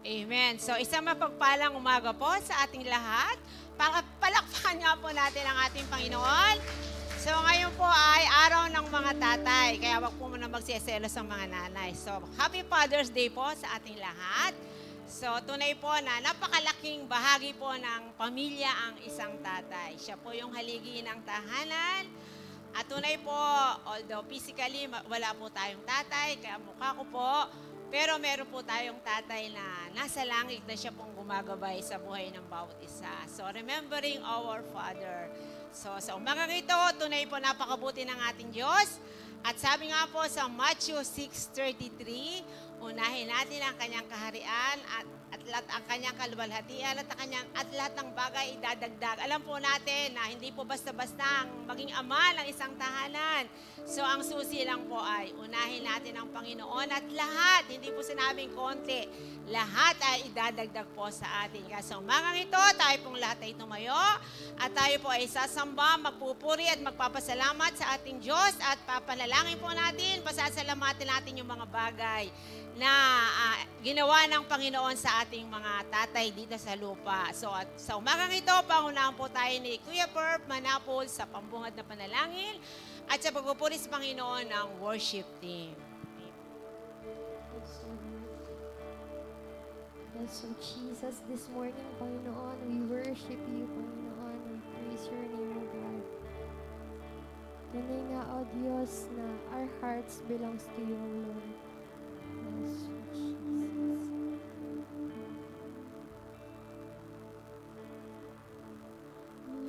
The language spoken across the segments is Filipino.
Amen. So, isang mapagpalang umaga po sa ating lahat. Palakpakan nga po natin ang ating Panginoon. So, ngayon po ay araw ng mga tatay. Kaya wag po muna magsiselos ang mga nanay. So, Happy Father's Day po sa ating lahat. So, tunay po na napakalaking bahagi po ng pamilya ang isang tatay. Siya po yung haligi ng tahanan. At tunay po, although physically wala po tayong tatay, kaya mukha ko po, pero meron po tayong tatay na nasa langit na siya pong gumagabay sa buhay ng bawat isa. So, remembering our Father. So, sa umagang ito, tunay po napakabuti ng ating Diyos. At sabi nga po sa Matthew 6:33, unahin natin ang kanyang kaharian at ang kanyang kaluwalhatian at lahat ng bagay idadagdag. Alam po natin na hindi po basta-basta ang maging ama ng isang tahanan. So ang susi lang po ay unahin natin ang Panginoon at lahat, hindi po sinabing konti, lahat ay idadagdag po sa atin. Kaya sa umagang ito, tayo pong lahat ay tumayo at tayo po ay sasamba, magpupuri at magpapasalamat sa ating Diyos at papanalangin po natin, pasasalamatin natin yung mga bagay na ginawa ng Panginoon sa ating mga tatay dito sa lupa. So at sa umagang ito, pangunahan po tayo ni Kuya Perp Manapol sa pambungad na panalangin at sa pagpupuri sa Panginoon ng worship team. Yes, so Jesus, this morning, Panginoon, we worship you, Panginoon. We praise your name, O God. Nanay nga, O Diyos, na our hearts belongs to you, O Lord. Yes, so Jesus.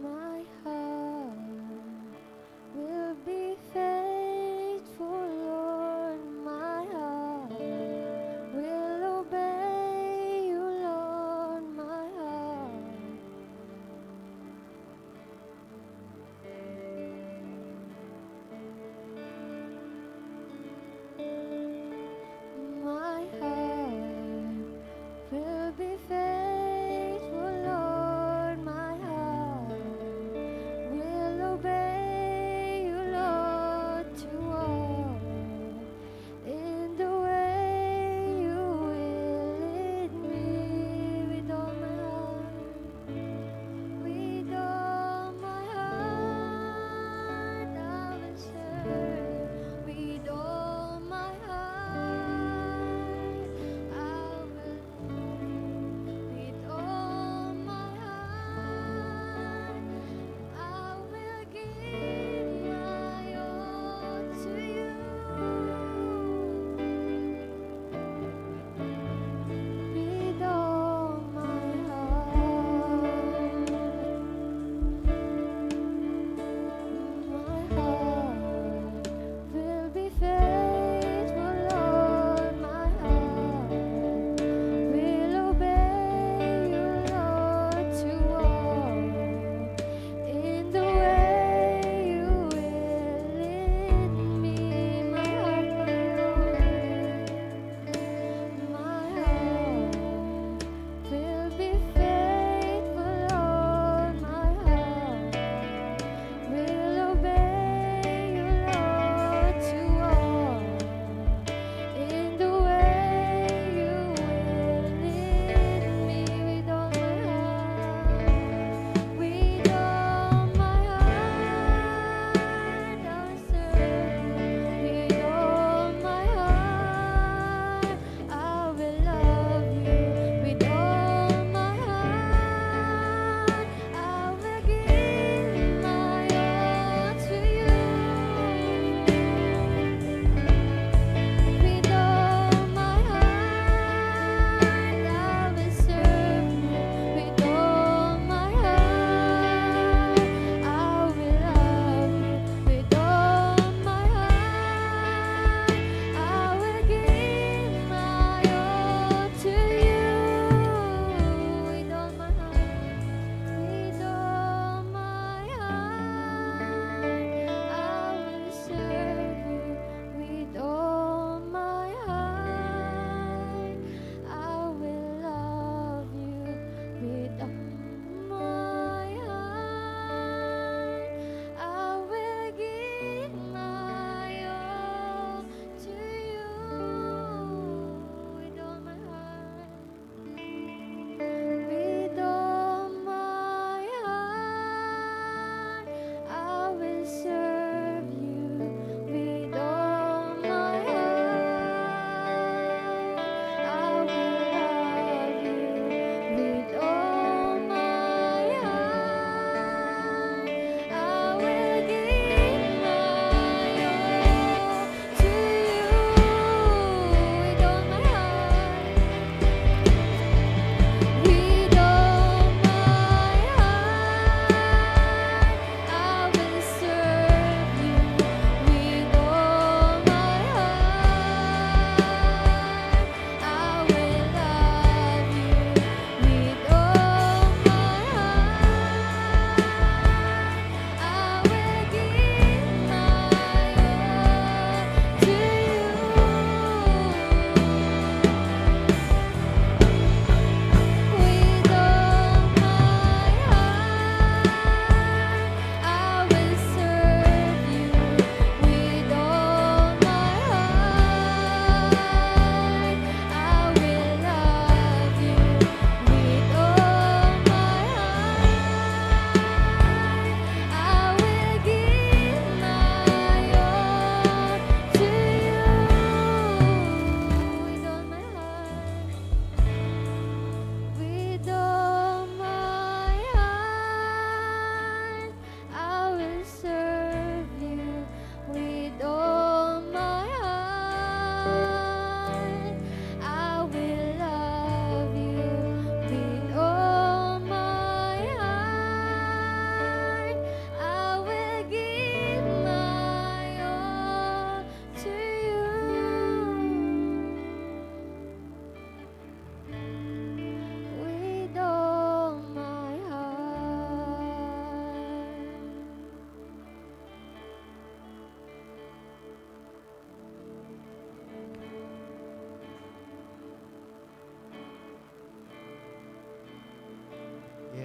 My heart will be faithful, Lord. My heart will obey you, Lord. My heart.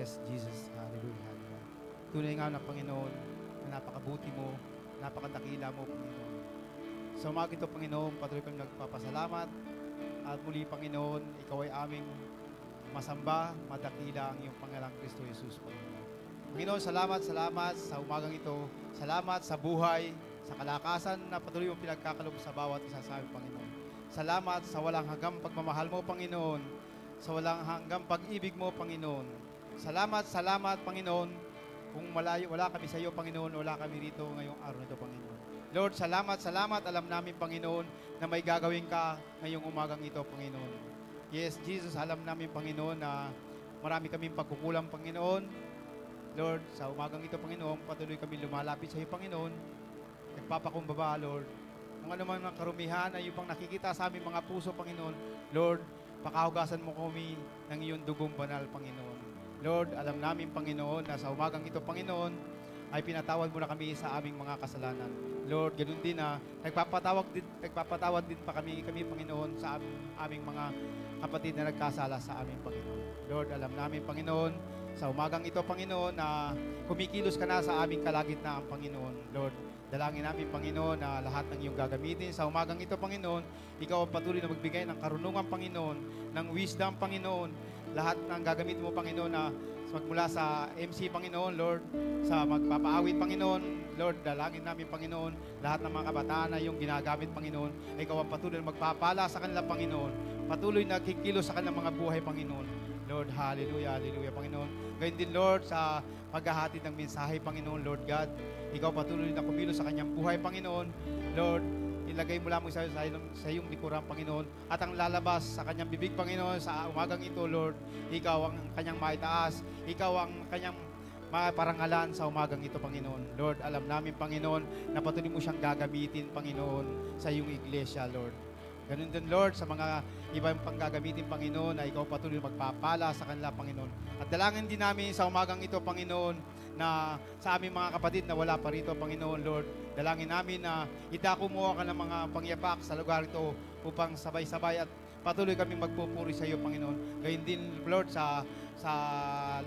Yes, Jesus. Hallelujah. Hallelujah. Tunay nga na Panginoon na napakabuti mo, napakadakila mo, Panginoon. Sa umaga ito, Panginoon, patuloy kami nagpapasalamat. At muli, Panginoon, Ikaw ay aming masamba, madakila ang iyong Panginoong Kristo Jesus, Panginoon. Panginoon, salamat sa umagang ito. Salamat sa buhay, sa kalakasan na patuloy mong pinagkakalob sa bawat isa sa amin, Panginoon. Salamat sa walang hanggang pagmamahal mo, Panginoon. Sa walang hanggang pag-ibig mo, Panginoon. Salamat, Panginoon. Kung wala kami sa iyo, Panginoon, wala kami rito ngayong araw na ito, Panginoon. Lord, salamat. Alam namin, Panginoon, na may gagawin ka ngayong umagang ito, Panginoon. Yes, Jesus, alam namin, Panginoon, na marami kaming pagkukulang, Panginoon. Lord, sa umagang ito, Panginoon, patuloy kami lumalapit sa iyo, Panginoon. Nagpapakumbaba, Lord. Kung ano man ang karumihan na iyong pang nakikita sa aming mga puso, Panginoon, Lord, pakahugasan mo kami ng iyong dugong banal, Panginoon. Lord, alam namin, Panginoon, na sa umagang ito, Panginoon, ay pinatawad mo na kami sa aming mga kasalanan. Lord, ganun din na nagpapatawad din pa kami, Panginoon, sa aming mga kapatid na nagkasala sa aming Panginoon. Lord, alam namin, Panginoon, sa umagang ito, Panginoon, na kumikilos ka na sa aming kalagitnaan, Panginoon. Lord, dalangin namin, Panginoon, na lahat ng iyong gagamitin. Sa umagang ito, Panginoon, ikaw ang patuloy na magbigay ng karunungan, Panginoon, ng wisdom, Panginoon. Lahat ng gagamitin mo, Panginoon, na magmula sa MC, Panginoon, Lord, sa magpapaawit, Panginoon, Lord, dalangin namin, Panginoon, lahat ng mga kabataan na iyong ginagamit, Panginoon, ikaw ang patuloy na magpapala sa kanila, Panginoon. Patuloy na kikilos sa kanilang mga buhay, Panginoon. Lord, hallelujah, hallelujah, Panginoon. Gayun din, Lord, sa paghahatid ng mensahe, Panginoon, Lord God, ikaw patuloy na kumilos sa kanyang buhay, Panginoon. Lord, ilagay mo lamang sa iyong likuran, Panginoon. At ang lalabas sa kanyang bibig, Panginoon, sa umagang ito, Lord, ikaw ang kanyang maitaas. Ikaw ang kanyang maparangalan sa umagang ito, Panginoon. Lord, alam namin, Panginoon, na patuloy mo siyang gagamitin, Panginoon, sa iyong iglesia, Lord. Ganun din, Lord, sa mga ibang panggagamitin, Panginoon, na ikaw patuloy magpapala sa kanila, Panginoon. At dalangin din namin sa umagang ito, Panginoon, na sa aming mga kapatid na wala pa rito, Panginoon, Lord, dalangin namin na itako mo ka ng mga pangyapak sa lugar ito upang sabay-sabay at patuloy kaming magpupuri sa iyo, Panginoon. Gayun din, Lord, sa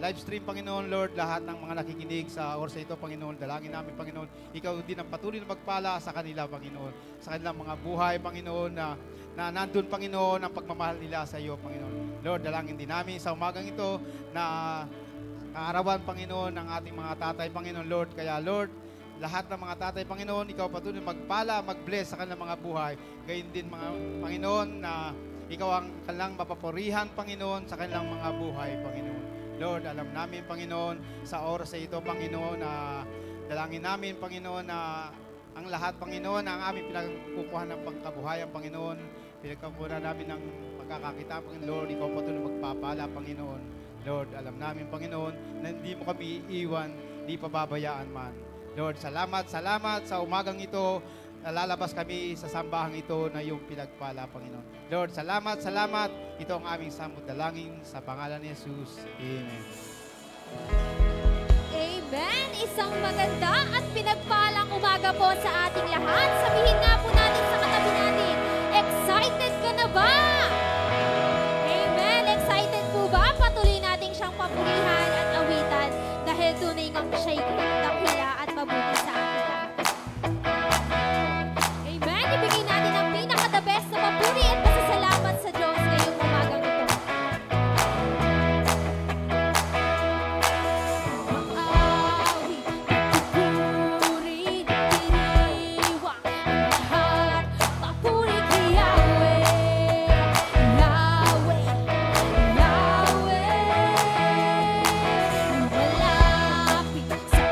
live stream, Panginoon, Lord, lahat ng mga nakikinig sa oras ito, Panginoon, dalangin namin, Panginoon, ikaw din ang patuloy na magpala sa kanila, Panginoon, sa kanilang mga buhay, Panginoon, na nandun, Panginoon, ang pagmamahal nila sa iyo, Panginoon. Lord, dalangin din namin sa umagang ito na kaarawan, Panginoon, ng ating mga tatay, Panginoon, Lord. Kaya, Lord, lahat ng mga tatay, Panginoon, ikaw patuloy magpala, mag-bless sa kanilang mga buhay. Gayun din, mga Panginoon, na ikaw ang kanilang mapapurihan, Panginoon, sa kanilang mga buhay, Panginoon. Lord, alam namin, Panginoon, sa oras sa ito, Panginoon, na dalangin namin, Panginoon, na ang lahat, Panginoon, na ang aming pinagkukuhan ng pangkabuhayan, Panginoon, pinagkukuhan namin ng pagkakakita, Panginoon, Lord, ikaw patuloy magpapala, Panginoon. Lord, alam namin, Panginoon, na hindi mo kami iiwan, hindi pababayaan man. Lord, salamat sa umagang ito, lalabas kami sa sambahang ito na iyong pinagpala, Panginoon. Lord, salamat. Ito ang aming samot dalangin sa pangalan ni Jesus. Amen. Amen! Isang maganda at pinagpalang umaga po sa ating lahat. Sabihin nga po natin sa katabi natin, excited ka na ba? Amen! Excited po ba? Patuloy natin siyang papurihan at awitan dahil tunay ngang siya'y dakila at mabuti sa ating lahat. Amen! Ibigay natin ang pinaka-the best na papuri at pasasalamat sa Diyos ngayong umagang ito. Malapit sa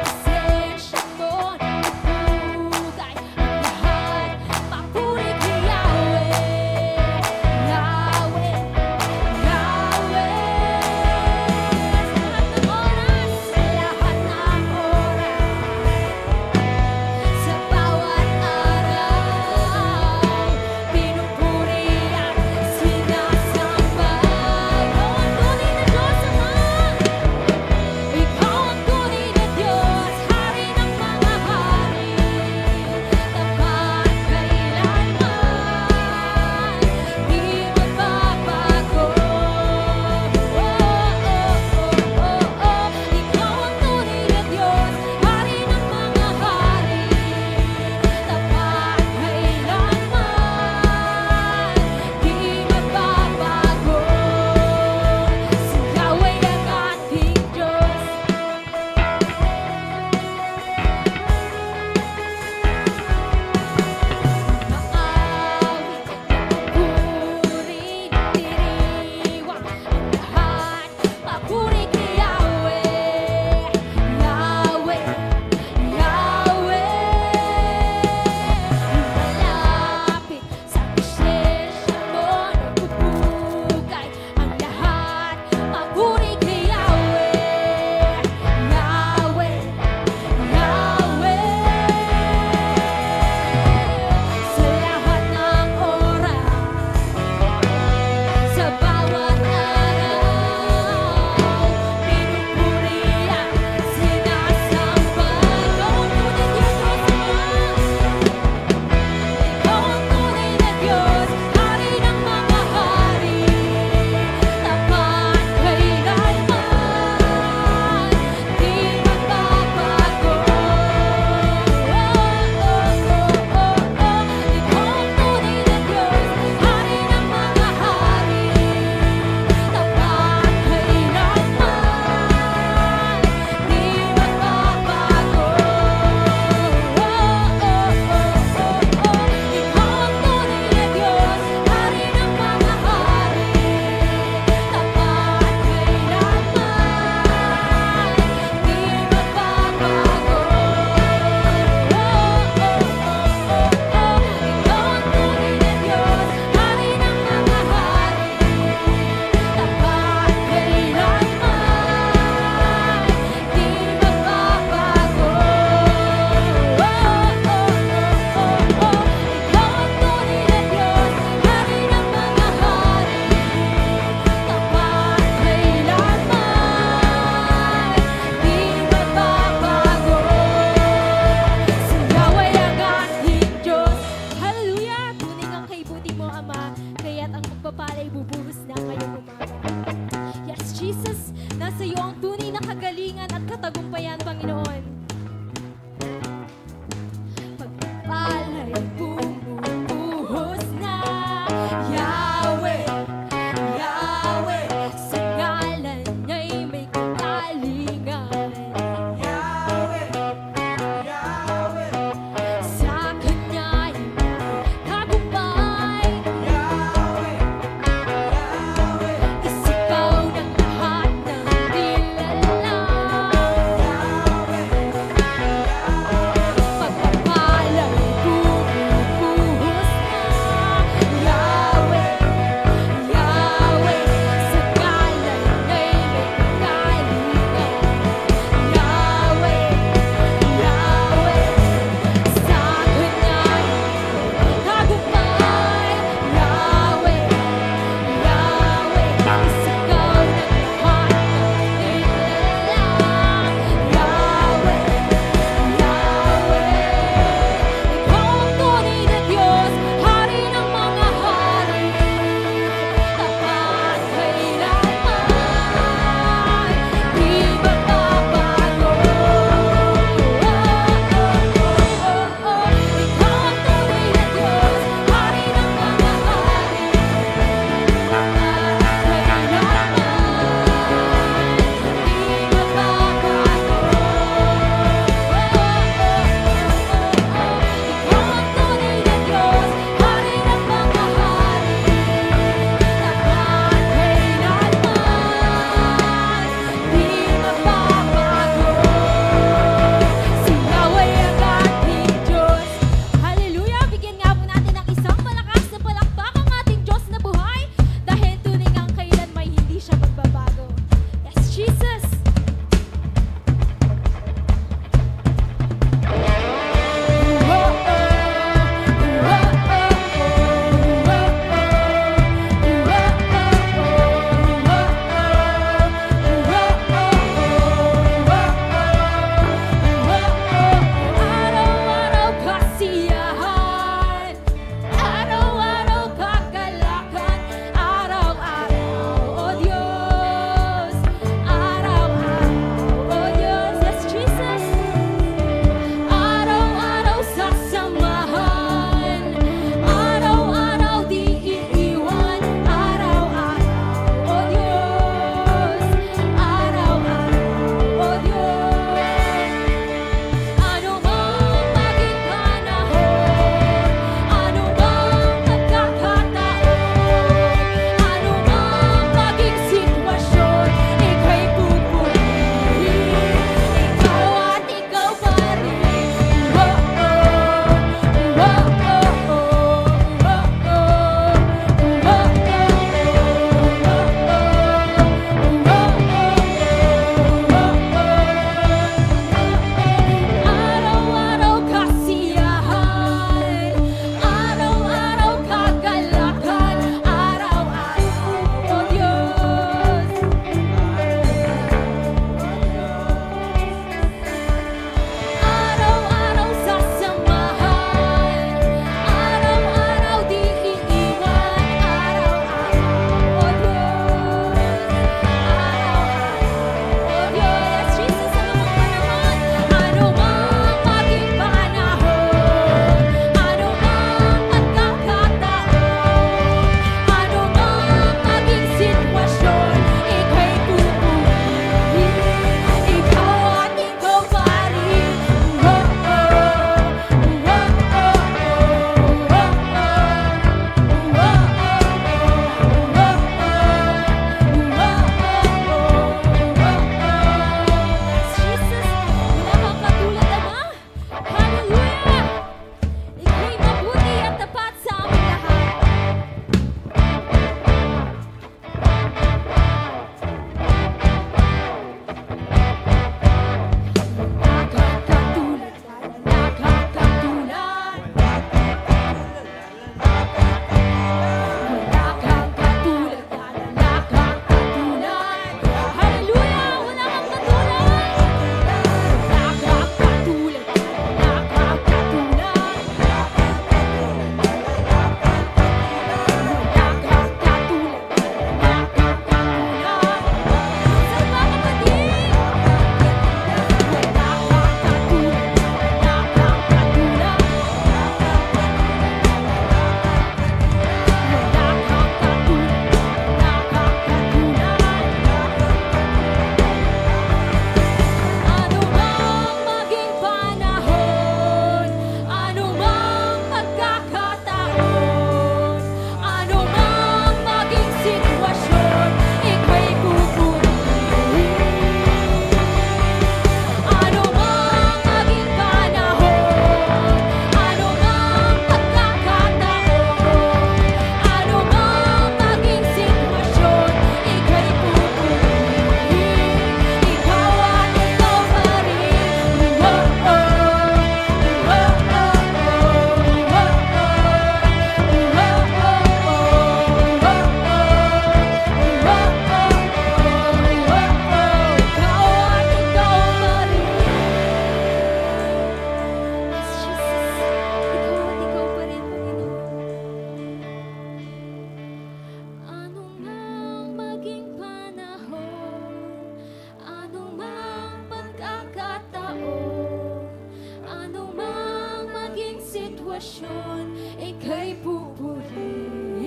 sitwasyon, ika'y pupurihin.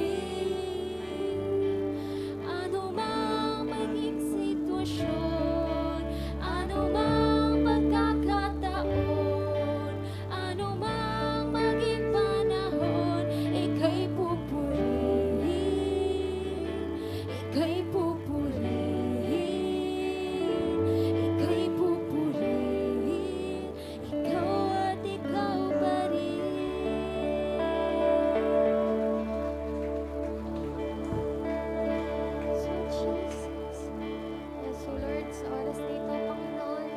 Ano mang maging sitwasyon, ano mang pagkakataon, ano mang maging panahon, ika'y pupurihin, ika'y pupurihin, ika'y pupurihin, ikaw at ikaw pa rin. So, Jesus. Yes, so Lord, sa oras na ito, Panginoon,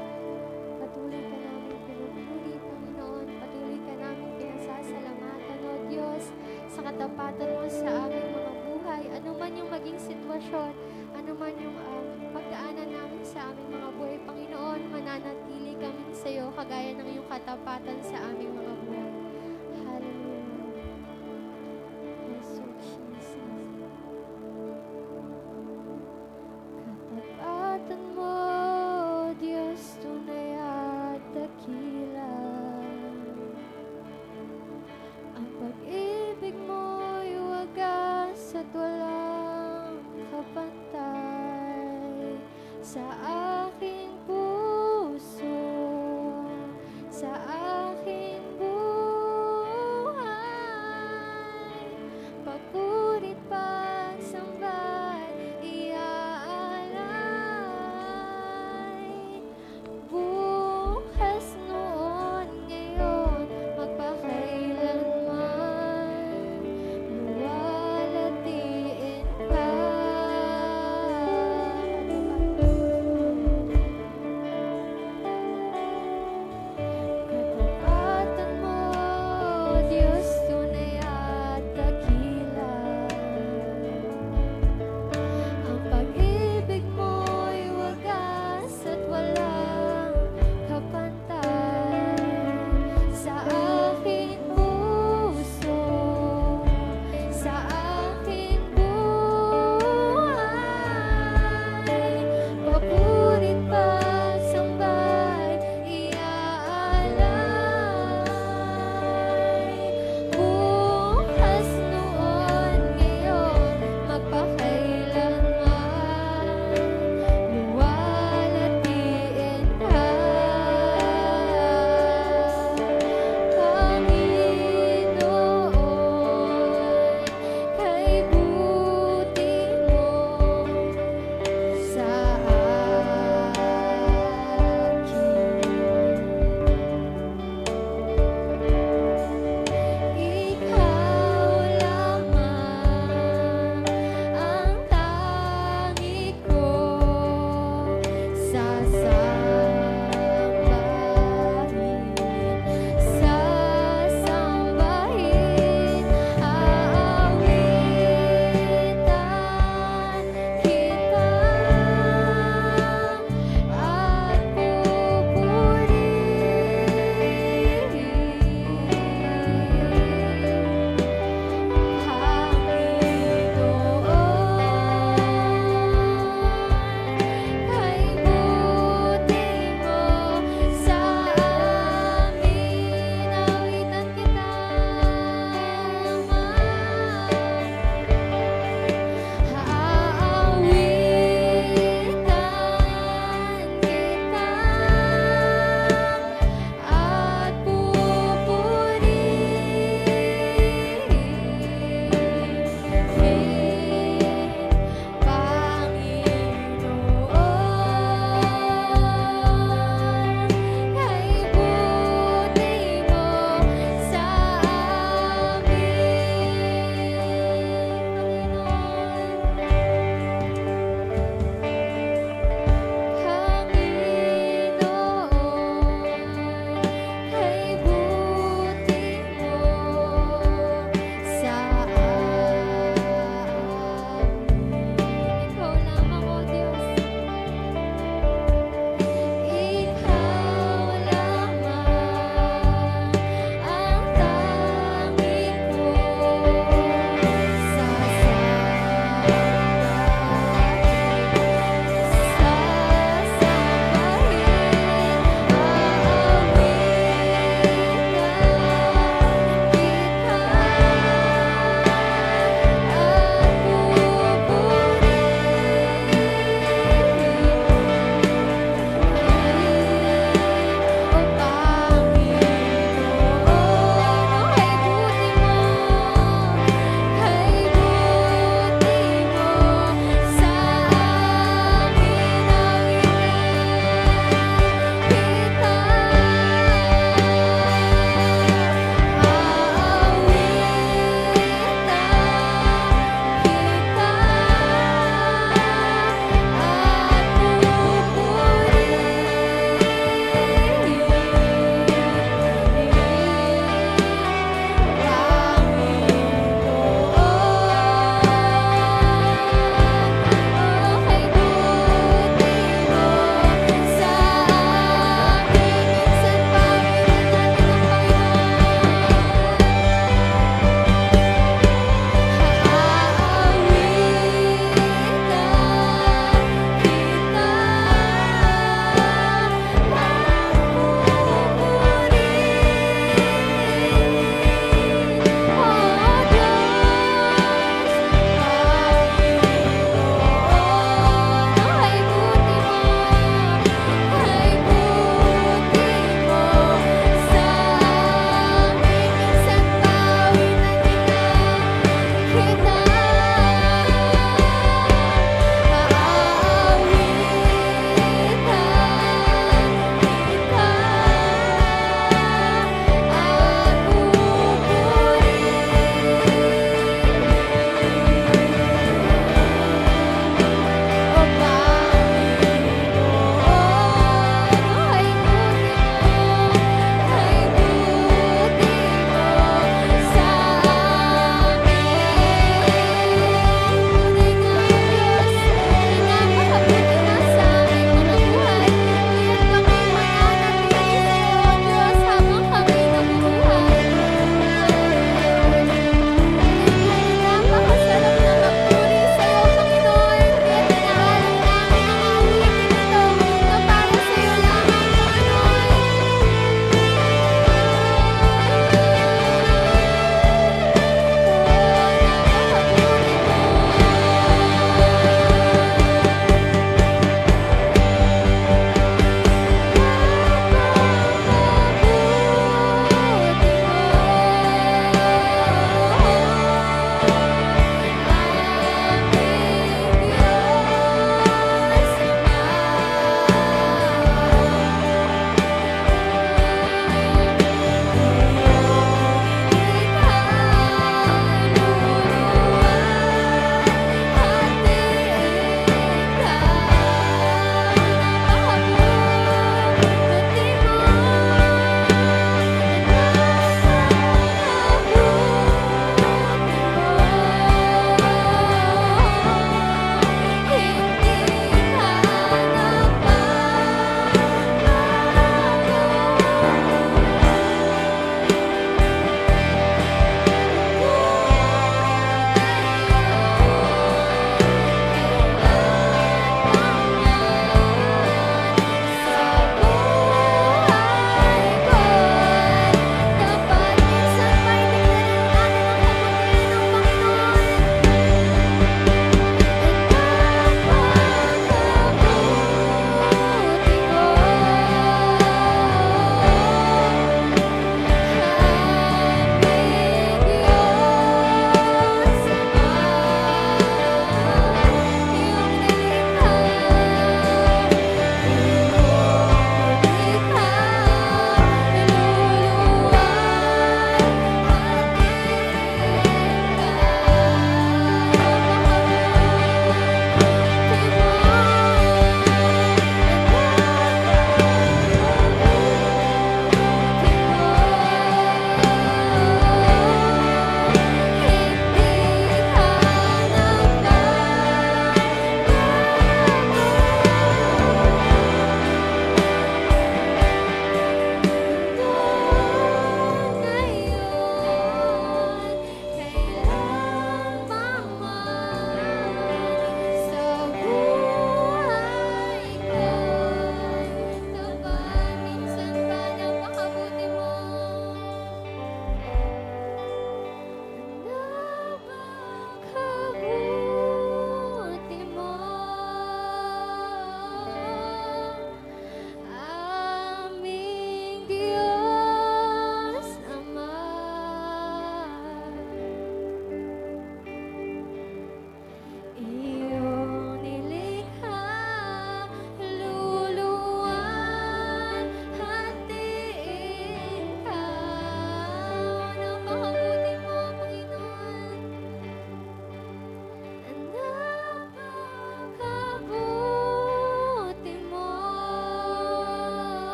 patuloy ka namin pinupuri, Panginoon. Patuloy ka namin pinasasalamatan, O Diyos, sa katapatan mo sa aming mga buhay. Ano man yung maging sitwasyon, ano man yung pagdaanan namin sa aming mga buhay, Panginoon, mananatili kami sa iyo, kagaya ng iyong katapatan sa aming mga buhay. Hallelujah. Yes, so Jesus. Katapatan mo, Diyos, tunay at dakila. Ang pag-ibig mo'y wagas at walang kapantay. Sa aking puso, sa aking buhay, pagkurit pagsambay, iaalay. Bukas noon, ngayon, magpakailanman, luwalhatiin ka.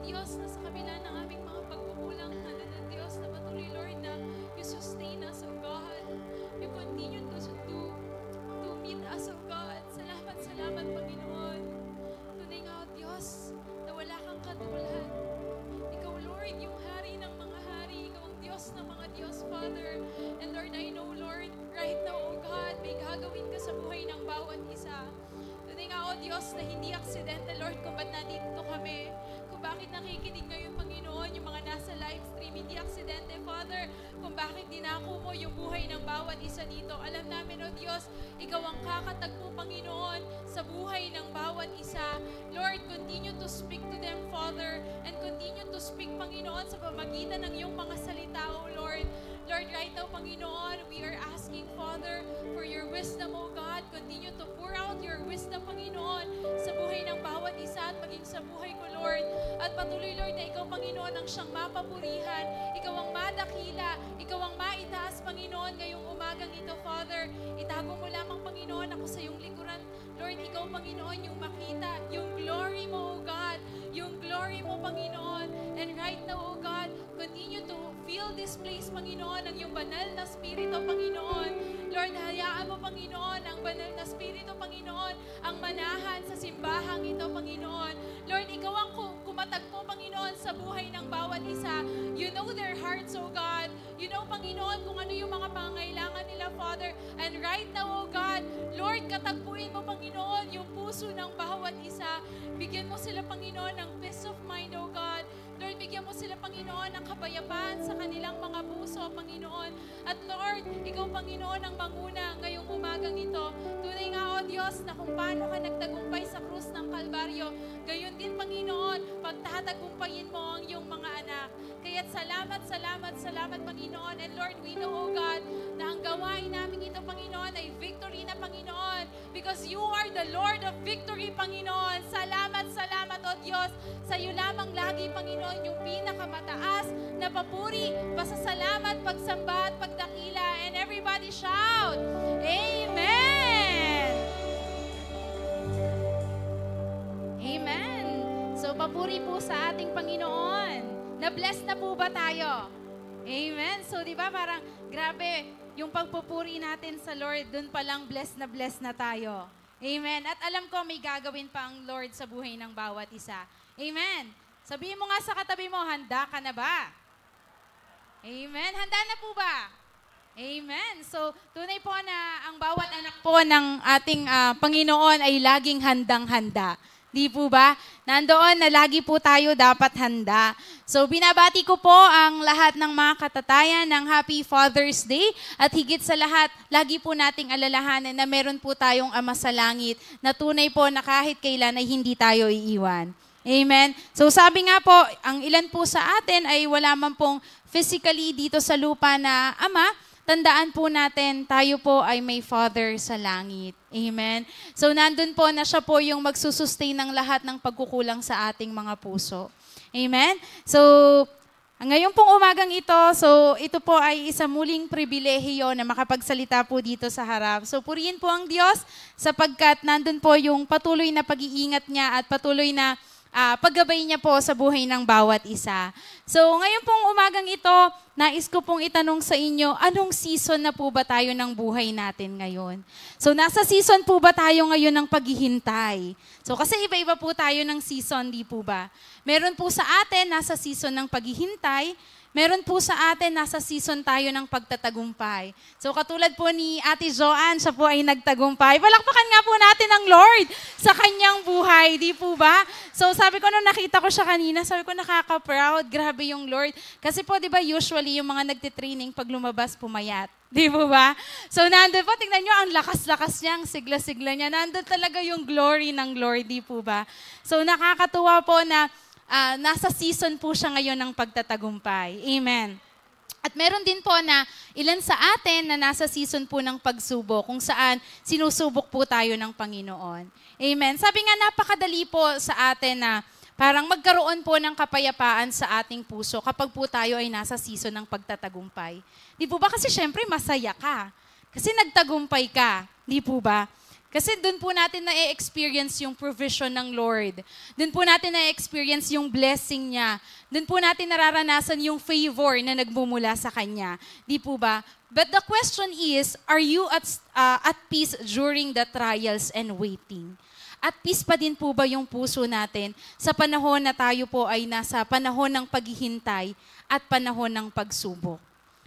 Diyos, na sa kabila ng aming mga pagkukulang, Hanay na Diyos, na patuloy, Lord, na you sustain us, O God. You continue to meet us, O God. Salamat, salamat, Panginoon. Tunay nga, O Diyos, na wala kang katulad. Ikaw, Lord, yung hari ng mga hari. Ikaw ang Diyos ng mga Diyos, Father. And Lord, I know, Lord, right now, O God, may gagawin ka sa buhay ng bawat isa. Tunay nga, O Diyos, na hindi aksidente, Lord, kung ba't nandito kami. Kung bakit nakikinig ngayon, Panginoon, yung mga nasa live stream, hindi aksidente, Father, kung bakit dinako mo yung buhay ng bawat isa dito. Alam namin, O Diyos, Ikaw ang kakatagpo, Panginoon, sa buhay ng bawat isa. Lord, continue to speak to them, Father, and continue to speak, Panginoon, sa pamagitan ng iyong mga salita, O Lord. Lord, right now, Panginoon, we are asking, Father, for your wisdom, O God. Continue to pour out your wisdom, Panginoon, sa buhay ng bawat isa at maging sa buhay ko, Lord. At patuloy, Lord, na Ikaw, Panginoon, ang siyang mapapurihan. Ikaw ang madakila. Ikaw ang maitaas, Panginoon, ngayong umagang ito, Father. Itago mo lamang, Panginoon, ako sa iyong likuran. Lord, Ikaw, Panginoon, yung makita, yung glory mo, O God. Yung glory mo, Panginoon. And right now, O God, continue to fill this place, Panginoon, ng iyong banal na Espiritu, Panginoon. Lord, hayaan mo, Panginoon, ang banal na Espiritu, Panginoon, ang manahan sa simbahang ito, Panginoon. Lord, Ikaw ang kumatagpo, Panginoon, sa buhay ng bawat isa. You know their hearts, O God. You know, Panginoon, kung ano yung mga pangangailangan nila, Father. And right now, O God, Lord, katagpuin mo, Panginoon, yung puso ng bawat isa. Bigyan mo sila, Panginoon, ng peace of mind, O God. Lord, bigyan mo sila, Panginoon, ng kapayapaan sa kanilang mga puso, Panginoon. At Lord, Ikaw, Panginoon, ang manguna ngayong umagang ito. Tunay nga, O Diyos, na kung paano ka nagtagumpay sa krus ng Kalbaryo, gayon din, Panginoon, pagtatagumpayin mo ang iyong mga anak. Kaya't salamat, salamat, salamat, Panginoon. And Lord, we know, O God, na ang gawain namin ito, Panginoon, ay victory na, Panginoon. Because you are the Lord of victory, Panginoon. Salamat, salamat, O Diyos. Sa iyo lamang lagi, Panginoon, yung pinakamataas na papuri, pasasalamat, pagsamba at pagdakila. And everybody shout, Amen! Amen! So, papuri po sa ating Panginoon. Na-bless na po ba tayo? Amen! So, di ba parang grabe, yung pagpupuri natin sa Lord, dun palang bless na tayo. Amen! At alam ko, may gagawin pa ang Lord sa buhay ng bawat isa. Amen! Sabihin mo nga sa katabi mo, handa ka na ba? Amen! Handa na po ba? Amen! So, tunay po na ang bawat anak po ng ating Panginoon ay laging handang-handa. Di po ba? Nandoon na lagi po tayo dapat handa. So, binabati ko po ang lahat ng mga katatayan ng Happy Father's Day. At higit sa lahat, lagi po nating alalahanan na meron po tayong Ama sa Langit na tunay po na kahit kailan ay hindi tayo iiwan. Amen. So sabi nga po, ang ilan po sa atin ay wala man pong physically dito sa lupa na ama, tandaan po natin, tayo po ay may Father sa langit. Amen. So nandun po na siya po yung magsusustain ng lahat ng pagkukulang sa ating mga puso. Amen. So ngayon pong umagang ito, so ito po ay isa muling pribilehiyo na makapagsalita po dito sa harap. So purihin po ang Diyos sapagkat nandun po yung patuloy na pag-iingat niya at patuloy na paggabay niya po sa buhay ng bawat isa. So ngayon pong umagang ito, nais ko pong itanong sa inyo, anong season na po ba tayo ng buhay natin ngayon? So nasa season po ba tayo ngayon ng paghihintay? So kasi iba-iba po tayo ng season, di po ba? Meron po sa atin nasa season ng paghihintay, meron po sa atin, nasa season tayo ng pagtatagumpay. So katulad po ni Ate Joanne, siya po ay nagtagumpay. Palakpakan nga po natin ang Lord sa kanyang buhay, di po ba? So sabi ko nung nakita ko siya kanina, sabi ko nakaka-proud, grabe yung Lord. Kasi po di ba usually yung mga nagtitraining pag lumabas pumayat. Di po ba? So nandun po, tingnan nyo, ang lakas-lakas niya, ang sigla-sigla niya. Nandun talaga yung glory ng Lord, di po ba? So nakakatuwa po na nasa season po siya ngayon ng pagtatagumpay. Amen. At meron din po na ilan sa atin na nasa season po ng pagsubok, kung saan sinusubok po tayo ng Panginoon. Amen. Sabi nga, napakadali po sa atin na parang magkaroon po ng kapayapaan sa ating puso kapag po tayo ay nasa season ng pagtatagumpay. Di po ba? Kasi syempre masaya ka. Kasi nagtagumpay ka. Di po ba? Kasi doon po natin na-experience yung provision ng Lord. Doon po natin na-experience yung blessing niya. Doon po natin nararanasan yung favor na nagmumula sa Kanya. Di po ba? But the question is, are you at peace during the trials and waiting? At peace pa din po ba yung puso natin sa panahon na tayo po ay nasa panahon ng paghihintay at panahon ng pagsubok?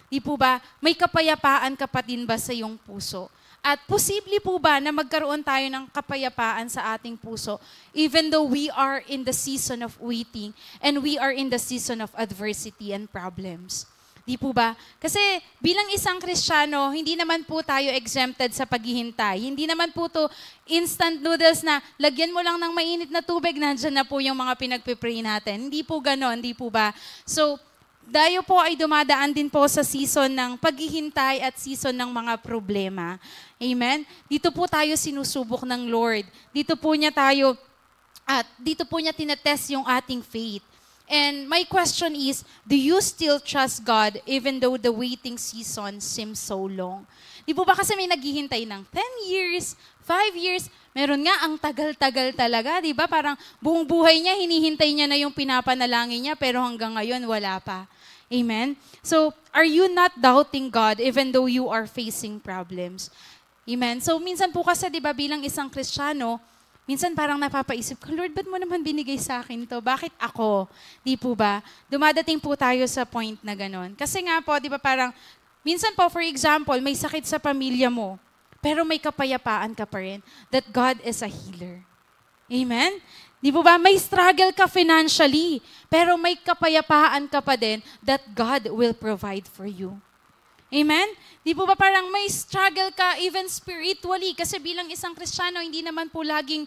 Di po ba? May kapayapaan ka pa din ba sa iyong puso? At posible po ba na magkaroon tayo ng kapayapaan sa ating puso even though we are in the season of waiting and we are in the season of adversity and problems? Di po ba? Kasi bilang isang Kristiyano, hindi naman po tayo exempted sa paghihintay. Hindi naman po to instant noodles na lagyan mo lang ng mainit na tubig, nandyan na po yung mga pinagpipray natin. Hindi po ganon, di po ba? So, tayo po ay dumadaan din po sa season ng paghihintay at season ng mga problema. Amen? Dito po tayo sinusubok ng Lord. Dito po niya tinetest yung ating faith. And my question is, do you still trust God even though the waiting season seems so long? Di po ba kasi may naghihintay ng 10 years, 5 years, meron nga ang tagal-tagal talaga, di ba? Parang buong buhay niya, hinihintay niya na yung pinapanalangin niya, pero hanggang ngayon wala pa. Amen? So, are you not doubting God even though you are facing problems? Amen? So, minsan po kasi, di ba, bilang isang Kristiyano, minsan parang napapaisip ko, Lord, ba't mo naman binigay sa akin to? Bakit ako? Di po ba? Dumadating po tayo sa point na ganon. Kasi nga po, di ba, parang, minsan po, for example, may sakit sa pamilya mo, pero may kapayapaan ka pa rin that God is a healer. Amen? Di po ba? May struggle ka financially, pero may kapayapaan ka pa din that God will provide for you. Amen? Di po ba parang may struggle ka even spiritually? Kasi bilang isang Kristiyano, hindi naman po laging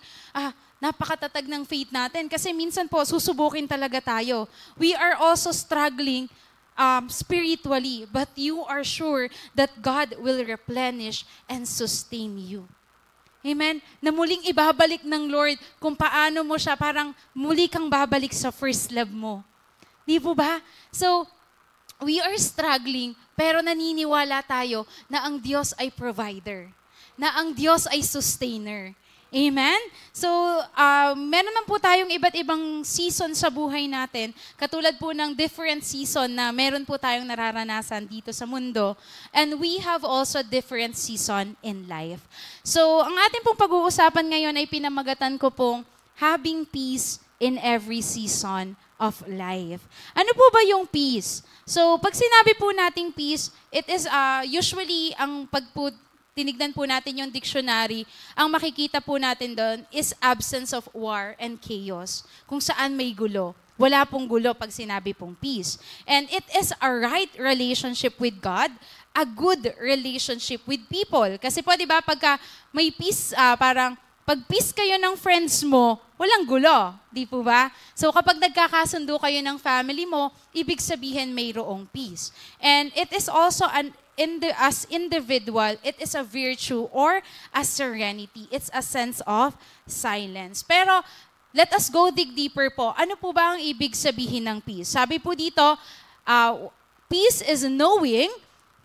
napakatatag ng faith natin. Kasi minsan po, susubukin talaga tayo. We are also struggling spiritually, but you are sure that God will replenish and sustain you. Amen? Na muling ibabalik ng Lord kung paano mo siya, parang muli kang babalik sa first love mo. Di po ba? So, we are struggling, pero naniniwala tayo na ang Diyos ay provider, na ang Diyos ay sustainer. Amen? So, meron man po tayong iba't ibang season sa buhay natin, katulad po ng different season na meron po tayong nararanasan dito sa mundo, and we have also different season in life. So, ang ating pong pag-uusapan ngayon ay pinamagatan ko pong having peace in every season of life. Ano po ba yung peace? So, pag sinabi po nating peace, it is usually ang tinignan po natin yung dictionary, ang makikita po natin doon is absence of war and chaos. Kung saan may gulo. Wala pong gulo pag sinabi pong peace. And it is a right relationship with God, a good relationship with people. Kasi po, di ba, pagka may peace, parang pag peace kayo ng friends mo, walang gulo. Di po ba? So kapag nagkakasundo kayo ng family mo, ibig sabihin mayroong peace. And it is also as individual, it is a virtue or a serenity. It's a sense of silence. Pero, let us go dig deeper po. Ano po ba ang ibig sabihin ng peace? Sabi po dito, peace is knowing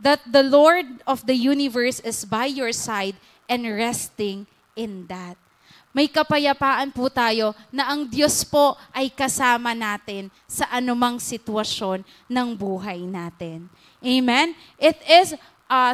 that the Lord of the universe is by your side and resting in that. May kapayapaan po tayo na ang Diyos po ay kasama natin sa anumang sitwasyon ng buhay natin. Amen? It is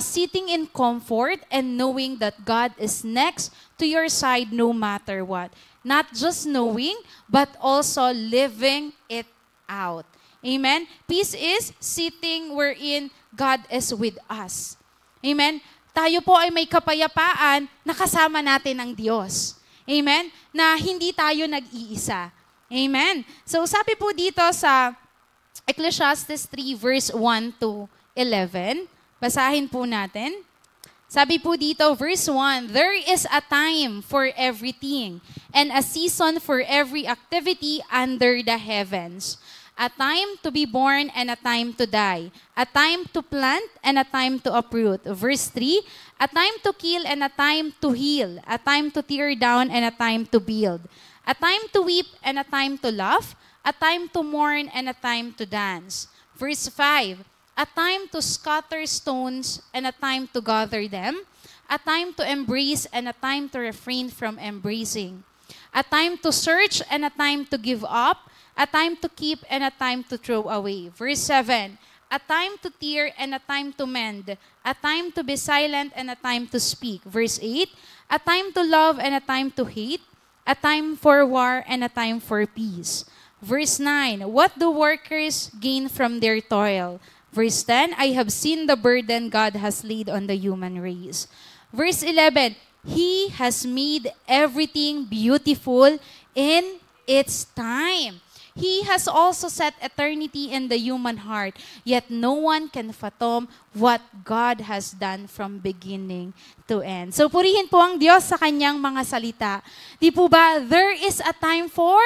sitting in comfort and knowing that God is next to your side no matter what. Not just knowing, but also living it out. Amen? Peace is sitting wherein God is with us. Amen? Tayo po ay may kapayapaan na kasama natin ang Diyos. Amen? Na hindi tayo nag-iisa. Amen? So sabi po dito sa Ecclesiastes 3 verse 1 to 11, basahin po natin. Sabi po dito, verse 1, there is a time for everything and a season for every activity under the heavens. A time to be born and a time to die. A time to plant and a time to uproot. Verse 3, a time to kill and a time to heal. A time to tear down and a time to build. A time to weep and a time to laugh. A time to mourn and a time to dance. Verse 5, a time to scatter stones and a time to gather them. a time to embrace and a time to refrain from embracing, a time to search and a time to give up, a time to keep and a time to throw away. Verse 7, a time to tear and a time to mend, a time to be silent and a time to speak. Verse 8, a time to love and a time to hate, a time for war and a time for peace. Verse 9, what do workers gain from their toil? Verse 10, I have seen the burden God has laid on the human race. Verse 11, He has made everything beautiful in its time. He has also set eternity in the human heart, yet no one can fathom what God has done from beginning to end. So purihin po ang Diyos sa kanyang mga salita. Di po ba, there is a time for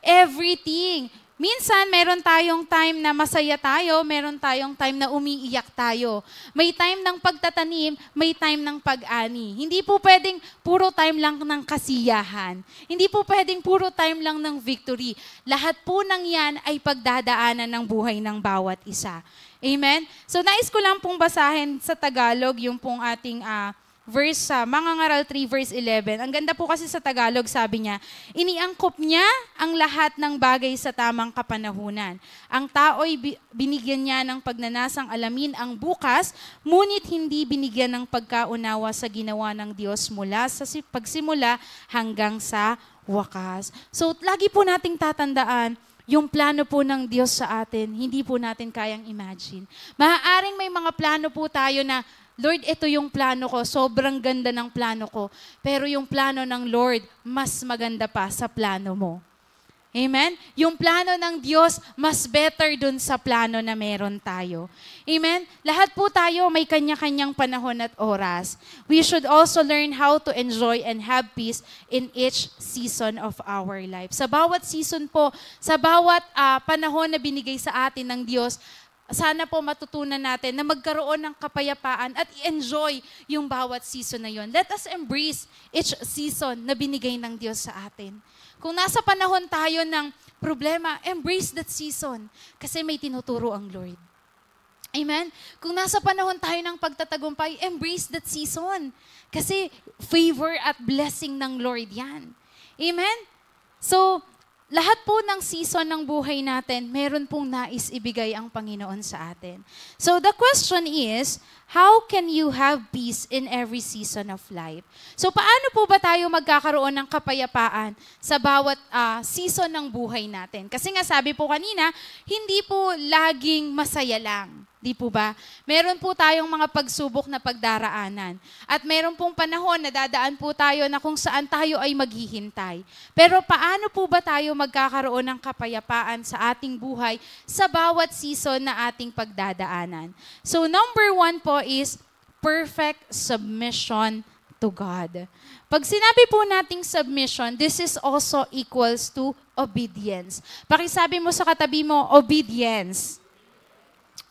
everything. Minsan, meron tayong time na masaya tayo, meron tayong time na umiiyak tayo. May time ng pagtatanim, may time ng pag-ani. Hindi po pwedeng puro time lang ng kasiyahan. Hindi po pwedeng puro time lang ng victory. Lahat po ng yan ay pagdadaanan ng buhay ng bawat isa. Amen? So, nais ko lang pong basahin sa Tagalog yung pong ating verse sa Mangangaral 3 verse 11. Ang ganda po kasi sa Tagalog, sabi niya, iniangkop niya ang lahat ng bagay sa tamang kapanahunan. Ang tao'y binigyan niya ng pagnanasang alamin ang bukas, ngunit hindi binigyan ng pagkaunawa sa ginawa ng Diyos mula sa pagsimula hanggang sa wakas. So, lagi po nating tatandaan, yung plano po ng Diyos sa atin, hindi po natin kayang imagine. Maaaring may mga plano po tayo na, Lord, ito yung plano ko, sobrang ganda ng plano ko. Pero yung plano ng Lord, mas maganda pa sa plano mo. Amen? Yung plano ng Diyos, mas better dun sa plano na meron tayo. Amen? Lahat po tayo may kanya-kanyang panahon at oras. We should also learn how to enjoy and have peace in each season of our life. Sa bawat season po, sa bawat panahon na binigay sa atin ng Diyos, sana po matutunan natin na magkaroon ng kapayapaan at i-enjoy yung bawat season na yon. Let us embrace each season na binigay ng Diyos sa atin. Kung nasa panahon tayo ng problema, embrace that season kasi may tinuturo ang Lord. Amen? Kung nasa panahon tayo ng pagtatagumpay, embrace that season kasi favor at blessing ng Lord yan. Amen? So, lahat po ng season ng buhay natin, meron pong nais ibigay ang Panginoon sa atin. So the question is, how can you have peace in every season of life? So paano po ba tayo magkakaroon ng kapayapaan sa bawat season ng buhay natin? Kasi nga sabi po kanina, hindi po laging masaya lang. Di po ba? Meron po tayong mga pagsubok na pagdaraanan. At meron pong panahon na dadaan po tayo na kung saan tayo ay maghihintay. Pero paano po ba tayo magkakaroon ng kapayapaan sa ating buhay sa bawat season na ating pagdadaanan? So number 1 po is perfect submission to God. Pag sinabi po nating submission, this is also equals to obedience. Pakisabi mo sa katabi mo, obedience.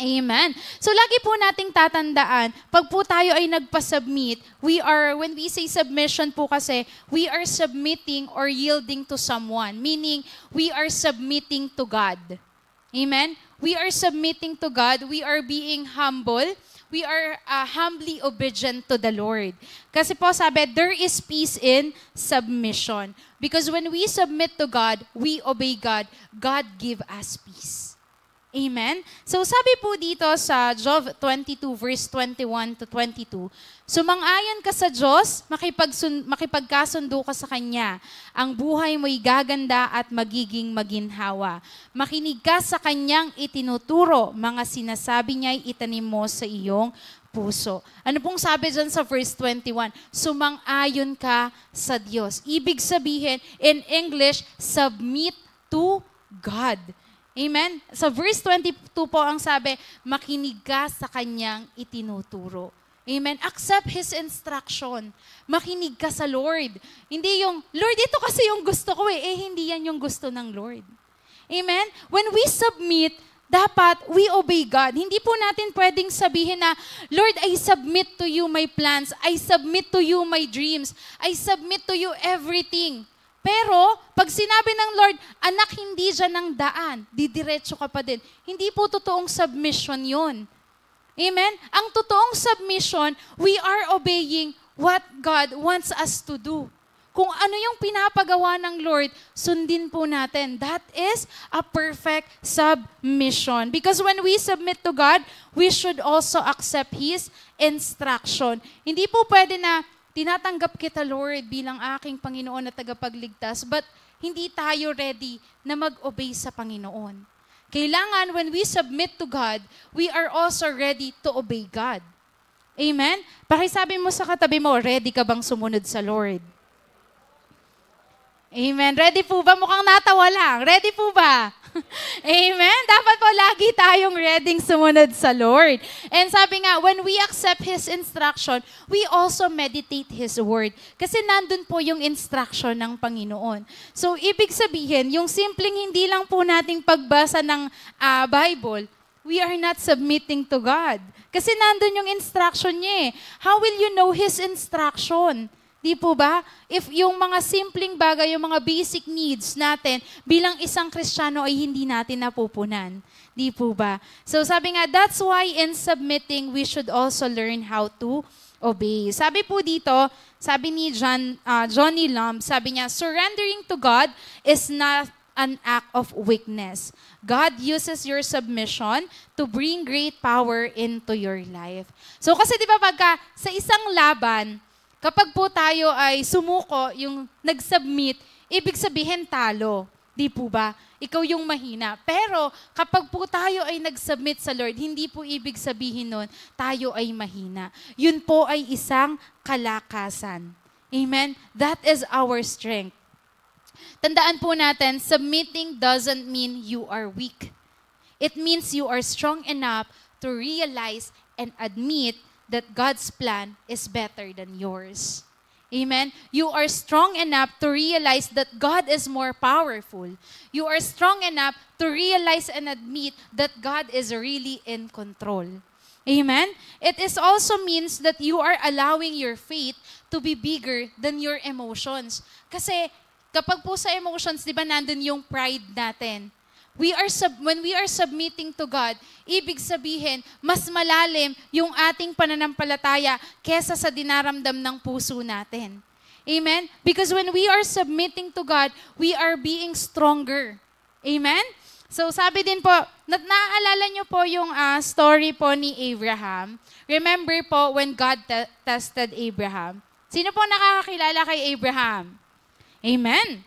Amen. So lagi po nating tatandaan, pag po tayo ay nagpa-submit, when we say submission po kasi, we are submitting or yielding to someone. Meaning, we are submitting to God. Amen? We are submitting to God. We are being humble. We are humbly obedient to the Lord. Kasi po sabi, there is peace in submission. Because when we submit to God, we obey God, God give us peace. Amen? So sabi po dito sa Job 22 verse 21 to 22, sumang-ayon ka sa Diyos, makipagkasundo ka sa Kanya. Ang buhay mo'y gaganda at magiging maginhawa. Makinig ka sa Kanyang itinuturo, mga sinasabi niya'y itanim mo sa iyong puso. Ano pong sabi dyan sa verse 21? Sumang-ayon ka sa Diyos. Ibig sabihin, in English, submit to God. Amen? Sa verse 22 po ang sabi, makinig ka sa Kanyang itinuturo. Amen? Accept His instruction. Makinig ka sa Lord. Hindi yung, Lord, ito kasi yung gusto ko hindi yan yung gusto ng Lord. Amen? When we submit, dapat we obey God. Hindi po natin pwedeng sabihin na, Lord, I submit to you my plans. I submit to you my dreams. I submit to you everything. Pero, pag sinabi ng Lord, anak, hindi dyan ang daan, didiretso ka pa din. Hindi po totoong submission yun. Amen? Ang totoong submission, we are obeying what God wants us to do. Kung ano yung pinapagawa ng Lord, sundin po natin. That is a perfect submission. Because when we submit to God, we should also accept His instruction. Hindi po pwede na tinatanggap kita, Lord, bilang aking Panginoon at tagapagligtas, but hindi tayo ready na mag-obey sa Panginoon. Kailangan, when we submit to God, we are also ready to obey God. Amen? Pakisabi mo sa katabi mo, ready ka bang sumunod sa Lord? Amen. Ready po ba? Mukhang natawa lang. Ready po ba? Amen. Dapat po lagi tayong ready sumunod sa Lord. And sabi nga, when we accept His instruction, we also meditate His word. Kasi nandun po yung instruction ng Panginoon. So, ibig sabihin, yung simpleng hindi lang po nating pagbasa ng Bible, we are not submitting to God. Kasi nandun yung instruction niya eh. How will you know His instruction? Di po ba? If yung mga simpleng bagay, yung mga basic needs natin bilang isang Kristiyano ay hindi natin napupunan. Di po ba? So sabi nga, that's why in submitting, we should also learn how to obey. Sabi po dito, sabi ni Johnny Lumb, sabi niya, surrendering to God is not an act of weakness. God uses your submission to bring great power into your life. So kasi di ba pagka sa isang laban, kapag po tayo ay sumuko, yung nag-submit, ibig sabihin talo. Di po ba? Ikaw yung mahina. Pero kapag po tayo ay nag-submit sa Lord, hindi po ibig sabihin nun, tayo ay mahina. Yun po ay isang kalakasan. Amen? That is our strength. Tandaan po natin, submitting doesn't mean you are weak. It means you are strong enough to realize and admit that God's plan is better than yours. Amen? You are strong enough to realize that God is more powerful. You are strong enough to realize and admit that God is really in control. Amen? It is also means that you are allowing your faith to be bigger than your emotions. Kasi kapag po sa emotions, di ba nandun yung pride natin? When we are submitting to God, ibig sabihin, mas malalim yung ating pananampalataya kesa sa dinaramdam ng puso natin. Amen? Because when we are submitting to God, we are being stronger. Amen? So sabi din po, naaalala niyo po yung story po ni Abraham. Remember po when God tested Abraham. Sino po nakakakilala kay Abraham? Amen?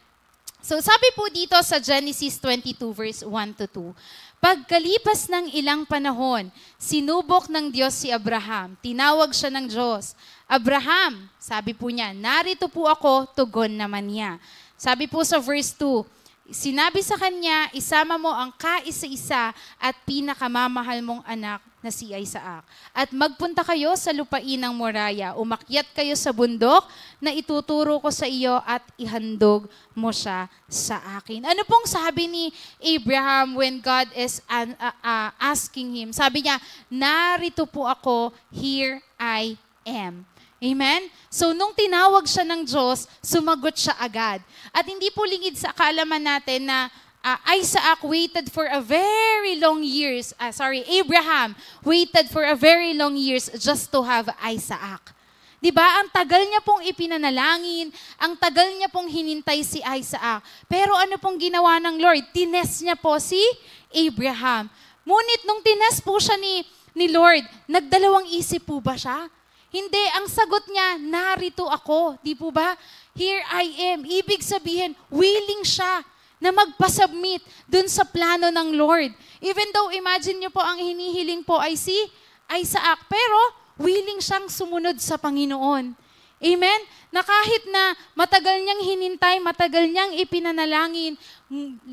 So sabi po dito sa Genesis 22 verse 1-2, pagkalipas ng ilang panahon, sinubok ng Diyos si Abraham. Tinawag siya ng Diyos. Abraham, sabi po niya, narito po ako, tugon naman niya. Sabi po sa verse 2, sinabi sa kanya, isama mo ang kaisa-isa at pinakamamahal mong anak na si Isaac. At magpunta kayo sa lupain ng Moriah. Umakyat kayo sa bundok na ituturo ko sa iyo at ihandog mo siya sa akin. Ano pong sabi ni Abraham when God is asking him? Sabi niya, narito po ako, here I am. Amen? So, nung tinawag siya ng Diyos, sumagot siya agad. At hindi po lingid sa kaalaman natin na Isaac waited for a very long years. Abraham waited for a very long years just to have Isaac. 'Di ba? Ang tagal niya pong ipinanalangin, ang tagal niya pong hinintay si Isaac. Pero ano pong ginawa ng Lord? Tinest niya po si Abraham. Ngunit nung tinest po siya ni Lord, nagdalawang isip po ba siya? Hindi, ang sagot niya, narito ako. Di po ba? Here I am. Ibig sabihin, willing siya na magpasubmit dun sa plano ng Lord. Even though, imagine nyo po, ang hinihiling po ay si Isaac, pero willing siyang sumunod sa Panginoon. Amen? Na kahit na matagal niyang hinintay, matagal niyang ipinanalangin,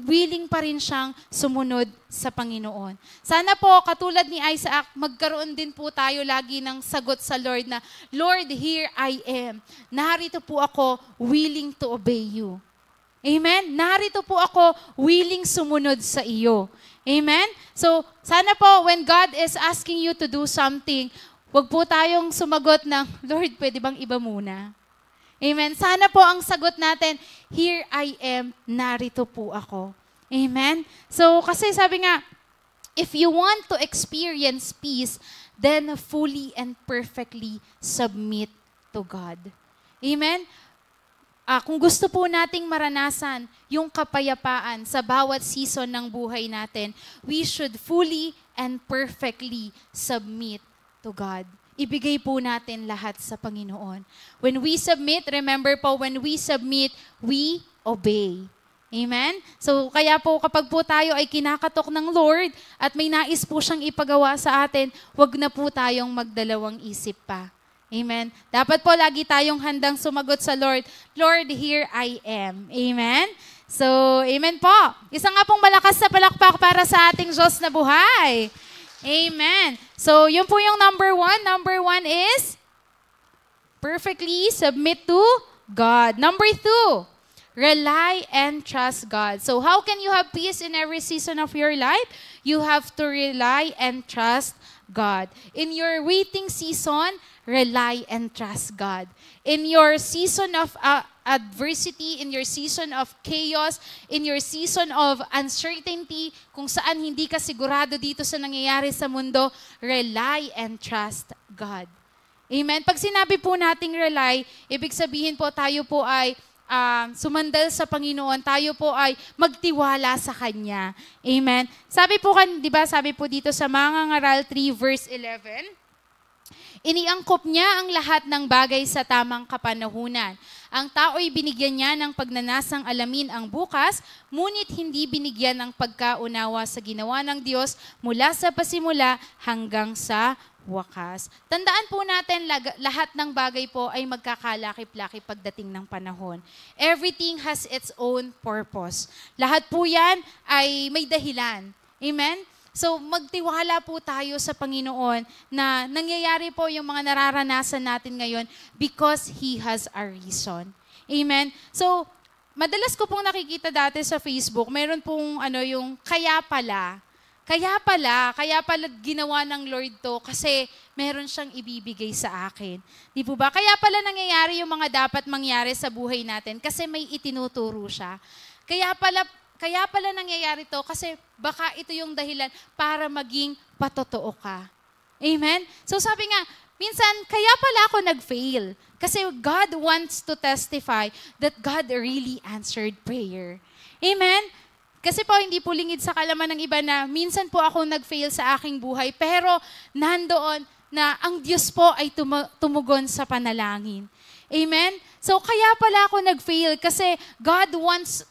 willing pa rin siyang sumunod sa Panginoon. Sana po, katulad ni Isaac, magkaroon din po tayo lagi ng sagot sa Lord na, Lord, here I am. Narito po ako, willing to obey you. Amen? Narito po ako, willing sumunod sa iyo. Amen? So, sana po, when God is asking you to do something, wag po tayong sumagot ng, Lord, pwede bang iba muna? Amen? Sana po ang sagot natin, here I am, narito po ako. Amen? So, kasi sabi nga, if you want to experience peace, then fully and perfectly submit to God. Amen? Kung gusto po nating maranasan yung kapayapaan sa bawat season ng buhay natin, we should fully and perfectly submit to God. Ibigay po natin lahat sa Panginoon. When we submit, remember po, when we submit, we obey. Amen? So, kaya po kapag po tayo ay kinakatok ng Lord at may nais po siyang ipagawa sa atin, wag na po tayong magdalawang isip pa. Amen? Dapat po lagi tayong handang sumagot sa Lord, Lord, here I am. Amen? So, amen po. Isa nga pong malakas na palakpak para sa ating Diyos na buhay. Amen. So, yun po yung number 1. Number 1 is perfectly submit to God. Number 2, rely and trust God. So, how can you have peace in every season of your life? You have to rely and trust God. In your waiting season, rely and trust God. In your season of adversity, in your season of chaos, in your season of uncertainty, kung saan hindi ka sigurado dito sa nangyayari sa mundo, rely and trust God. Amen? Pag sinabi po nating rely, ibig sabihin po tayo po ay sumandal sa Panginoon, tayo po ay magtiwala sa Kanya. Amen? Sabi po, di ba, sabi po dito sa Mangangaral 3 verse 11, iniangkop niya ang lahat ng bagay sa tamang kapanahunan. Ang tao'y binigyan niya ng pagnanasang alamin ang bukas, ngunit hindi binigyan ng pagkaunawa sa ginawa ng Diyos mula sa pasimula hanggang sa wakas. Tandaan po natin, lahat ng bagay po ay magkakalakip-lakip pagdating ng panahon. Everything has its own purpose. Lahat po yan ay may dahilan. Amen? So, magtiwala po tayo sa Panginoon na nangyayari po yung mga nararanasan natin ngayon because He has a reason. Amen? So, madalas ko pong nakikita dati sa Facebook, meron pong yung kaya pala ginawa ng Lord to kasi meron siyang ibibigay sa akin. Di po ba? Kaya pala nangyayari yung mga dapat mangyari sa buhay natin kasi may itinuturo siya. Kaya pala nangyayari to kasi baka ito yung dahilan para maging patotoo ka. Amen? So sabi nga, minsan, kaya pala ako nag-fail. Kasi God wants to testify that God really answered prayer. Amen? Kasi po, hindi po lingid sa kalaman ng iba na minsan po ako nag-fail sa aking buhay, pero nandoon na ang Diyos po ay tumugon sa panalangin. Amen? So, kaya pala ako nag-fail kasi God wants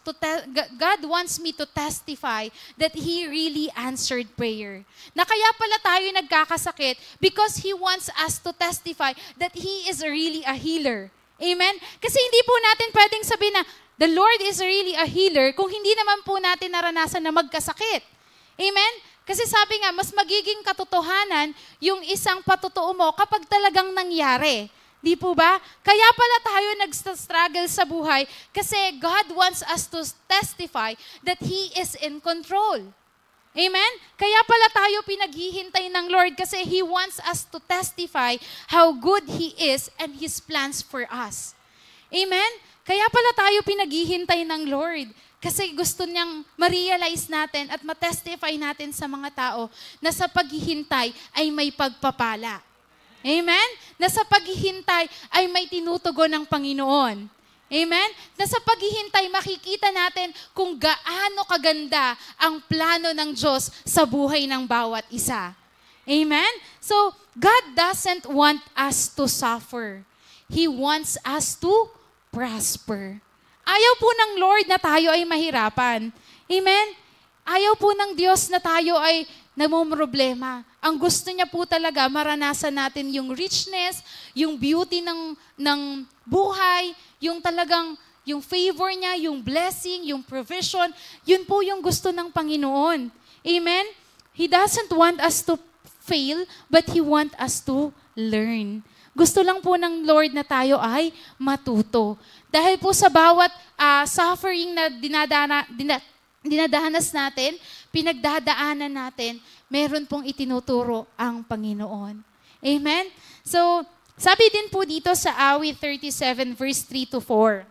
me to testify that He really answered prayer. Na kaya pala tayo nagkakasakit because He wants us to testify that He is really a healer. Amen? Kasi hindi po natin pwedeng sabihin na the Lord is really a healer kung hindi naman po natin naranasan na magkasakit. Amen? Kasi sabi nga, mas magiging katotohanan yung isang patotoo mo kapag talagang nangyari. Di po ba? Kaya pala tayo nag-struggle sa buhay kasi God wants us to testify that He is in control. Amen? Kaya pala tayo pinaghihintay ng Lord kasi He wants us to testify how good He is and His plans for us. Amen? Kaya pala tayo pinaghihintay ng Lord kasi gusto niyang ma-realize natin at ma-testify natin sa mga tao na sa paghihintay ay may pagpapala. Amen? Na sa paghihintay ay may tinutugon ng Panginoon. Amen? Na sa paghihintay makikita natin kung gaano kaganda ang plano ng Diyos sa buhay ng bawat isa. Amen? So, God doesn't want us to suffer. He wants us to prosper. Ayaw po ng Lord na tayo ay mahirapan. Amen? Ayaw po ng Diyos na tayo ay namumroblema. Ang gusto niya po talaga, maranasan natin yung richness, yung beauty ng buhay, yung talagang, yung favor niya, yung blessing, yung provision, yun po yung gusto ng Panginoon. Amen? He doesn't want us to fail, but He wants us to learn. Gusto lang po ng Lord na tayo ay matuto. Dahil po sa bawat suffering na dinadanas natin, pinagdadaanan natin, meron pong itinuturo ang Panginoon. Amen? So, sabi din po dito sa Awit 37 verse 3 to 4,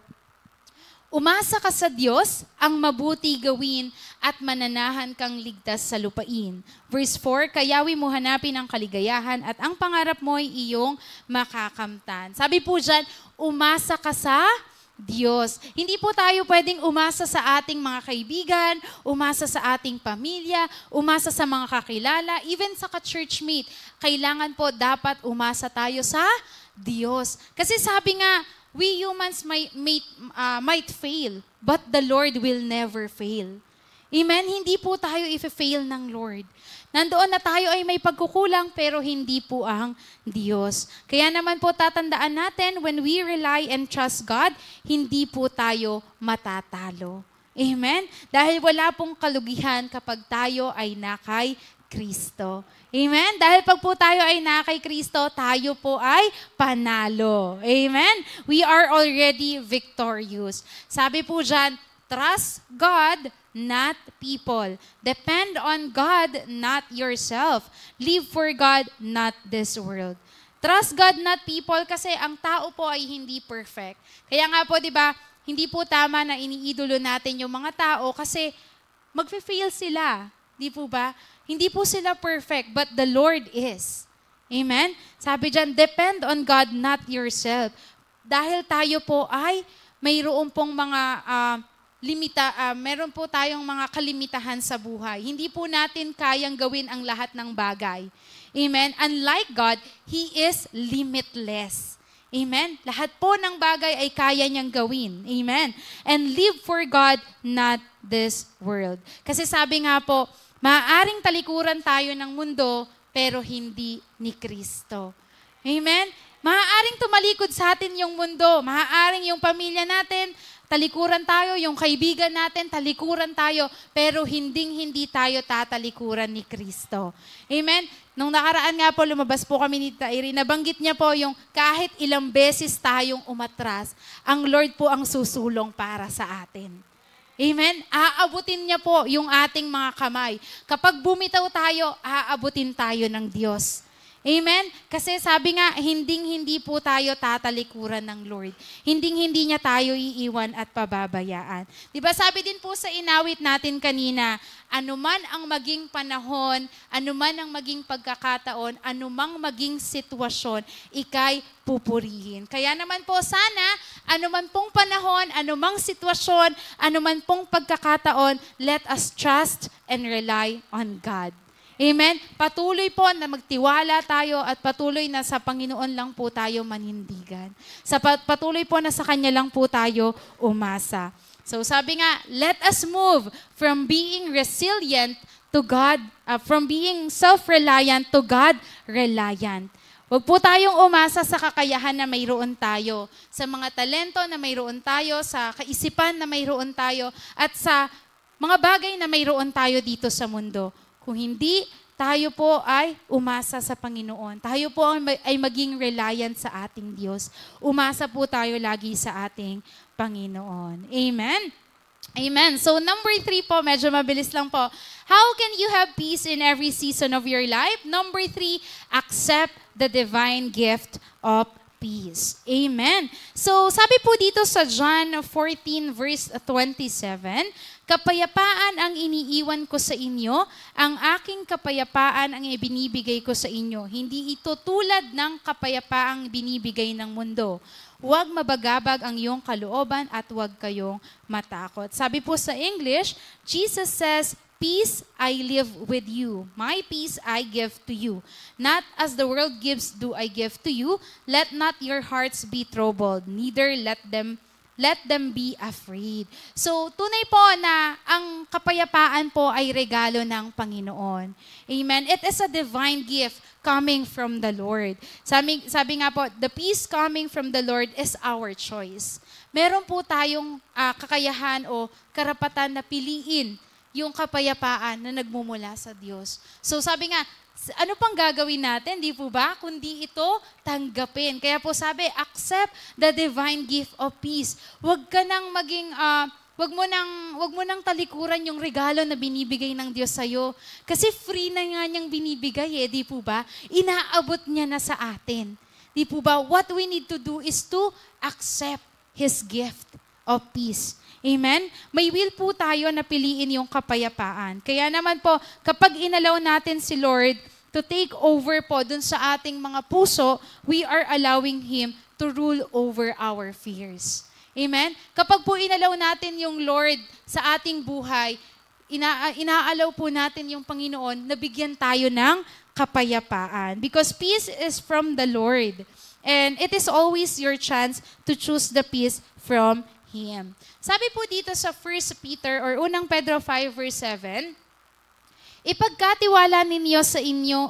Umasa ka sa Diyos, ang mabuti gawin at mananahan kang ligtas sa lupain. Verse 4, kayawi mo hanapin ang kaligayahan at ang pangarap mo ay iyong makakamtan. Sabi po dyan, umasa ka sa Diyos. Hindi po tayo pwedeng umasa sa ating mga kaibigan, umasa sa ating pamilya, umasa sa mga kakilala, even sa ka-churchmate. Kailangan po dapat umasa tayo sa Diyos. Kasi sabi nga, we humans might fail, but the Lord will never fail. Amen? Hindi po tayo i-fail ng Lord. Nandoon na tayo ay may pagkukulang, pero hindi po ang Diyos. Kaya naman po tatandaan natin, when we rely and trust God, hindi po tayo matatalo. Amen? Dahil wala pong kalugihan kapag tayo ay nakay Kristo. Amen? Dahil pag po tayo ay na kay Kristo, tayo po ay panalo. Amen? We are already victorious. Sabi po dyan, trust God, not people. Depend on God, not yourself. Live for God, not this world. Trust God, not people, kasi ang tao po ay hindi perfect. Kaya nga po, di ba, hindi po tama na iniidolo natin yung mga tao kasi magfe-fail sila. Di po ba? Hindi po sila perfect, but the Lord is. Amen? Sabi dyan, depend on God, not yourself. Dahil tayo po ay mayroon pong mga meron po tayong mga kalimitahan sa buhay. Hindi po natin kayang gawin ang lahat ng bagay. Amen? Unlike God, He is limitless. Amen? Lahat po ng bagay ay kaya niyang gawin. Amen? And live for God, not this world. Kasi sabi nga po, maaaring talikuran tayo ng mundo, pero hindi ni Kristo. Amen? Maaaring tumalikod sa atin yung mundo. Maaaring yung pamilya natin, talikuran tayo. Yung kaibigan natin, talikuran tayo. Pero hindi tayo tatalikuran ni Kristo. Amen? Nung nakaraan nga po, lumabas po kami ni Tairi, nabanggit niya po yung kahit ilang beses tayong umatras, ang Lord po ang susulong para sa atin. Amen? Aabutin niya po yung ating mga kamay. Kapag bumitaw tayo, aabutin tayo ng Diyos. Amen? Kasi sabi nga, hindi po tayo tatalikuran ng Lord. Hindi niya tayo iiwan at pababayaan. Diba sabi din po sa inawit natin kanina, anuman ang maging panahon, anuman ang maging pagkakataon, anumang maging sitwasyon, ikay pupurihin. Kaya naman po sana, anuman pong panahon, anumang sitwasyon, anuman pong pagkakataon, let us trust and rely on God. Amen? Patuloy po na magtiwala tayo at patuloy na sa Panginoon lang po tayo manindigan. Patuloy po na sa Kanya lang po tayo umasa. So sabi nga, let us move from being resilient to God, from being self-reliant to God-reliant. Huwag po tayong umasa sa kakayahan na mayroon tayo, sa mga talento na mayroon tayo, sa kaisipan na mayroon tayo, at sa mga bagay na mayroon tayo dito sa mundo. Kung hindi, tayo po ay umasa sa Panginoon. Tayo po ay maging reliant sa ating Diyos. Umasa po tayo lagi sa ating Panginoon. Amen? Amen. So number 3 po, medyo mabilis lang po. How can you have peace in every season of your life? Number 3, accept the divine gift of peace. Amen. So sabi po dito sa John 14 verse 27, kapayapaan ang iniiwan ko sa inyo, ang aking kapayapaan ang ibinibigay ko sa inyo. Hindi ito tulad ng kapayapaang binibigay ng mundo. Huwag mabagabag ang iyong kalooban at huwag kayong matakot. Sabi po sa English, Jesus says, peace I live with you. My peace I give to you. Not as the world gives do I give to you. Let not your hearts be troubled, neither let them be afraid. So, tunay po na ang kapayapaan po ay regalo ng Panginoon. Amen? It is a divine gift coming from the Lord. Sabi nga po, the peace coming from the Lord is our choice. Meron po tayong kakayahan o karapatan na piliin yung kapayapaan na nagmumula sa Diyos. So, sabi nga, ano pang gagawin natin, di po ba? Kundi ito, tanggapin. Kaya po sabi, accept the divine gift of peace. Huwag ka nang maging, wag mo nang talikuran yung regalo na binibigay ng Diyos sa'yo. Kasi free na nga niyang binibigay di po ba? Inaabot niya na sa atin. Di po ba? What we need to do is to accept His gift of peace. Amen? May will po tayo na piliin yung kapayapaan. Kaya naman po, kapag inalaw natin si Lord to take over po dun sa ating mga puso, we are allowing Him to rule over our fears. Amen? Kapag po inalaw natin yung Lord sa ating buhay, inaalaw po natin yung Panginoon na bigyan tayo ng kapayapaan. Because peace is from the Lord. And it is always your chance to choose the peace from Him. Sabi po dito sa 1 Peter or unang Pedro 5 verse 7, ipagkatiwala ninyo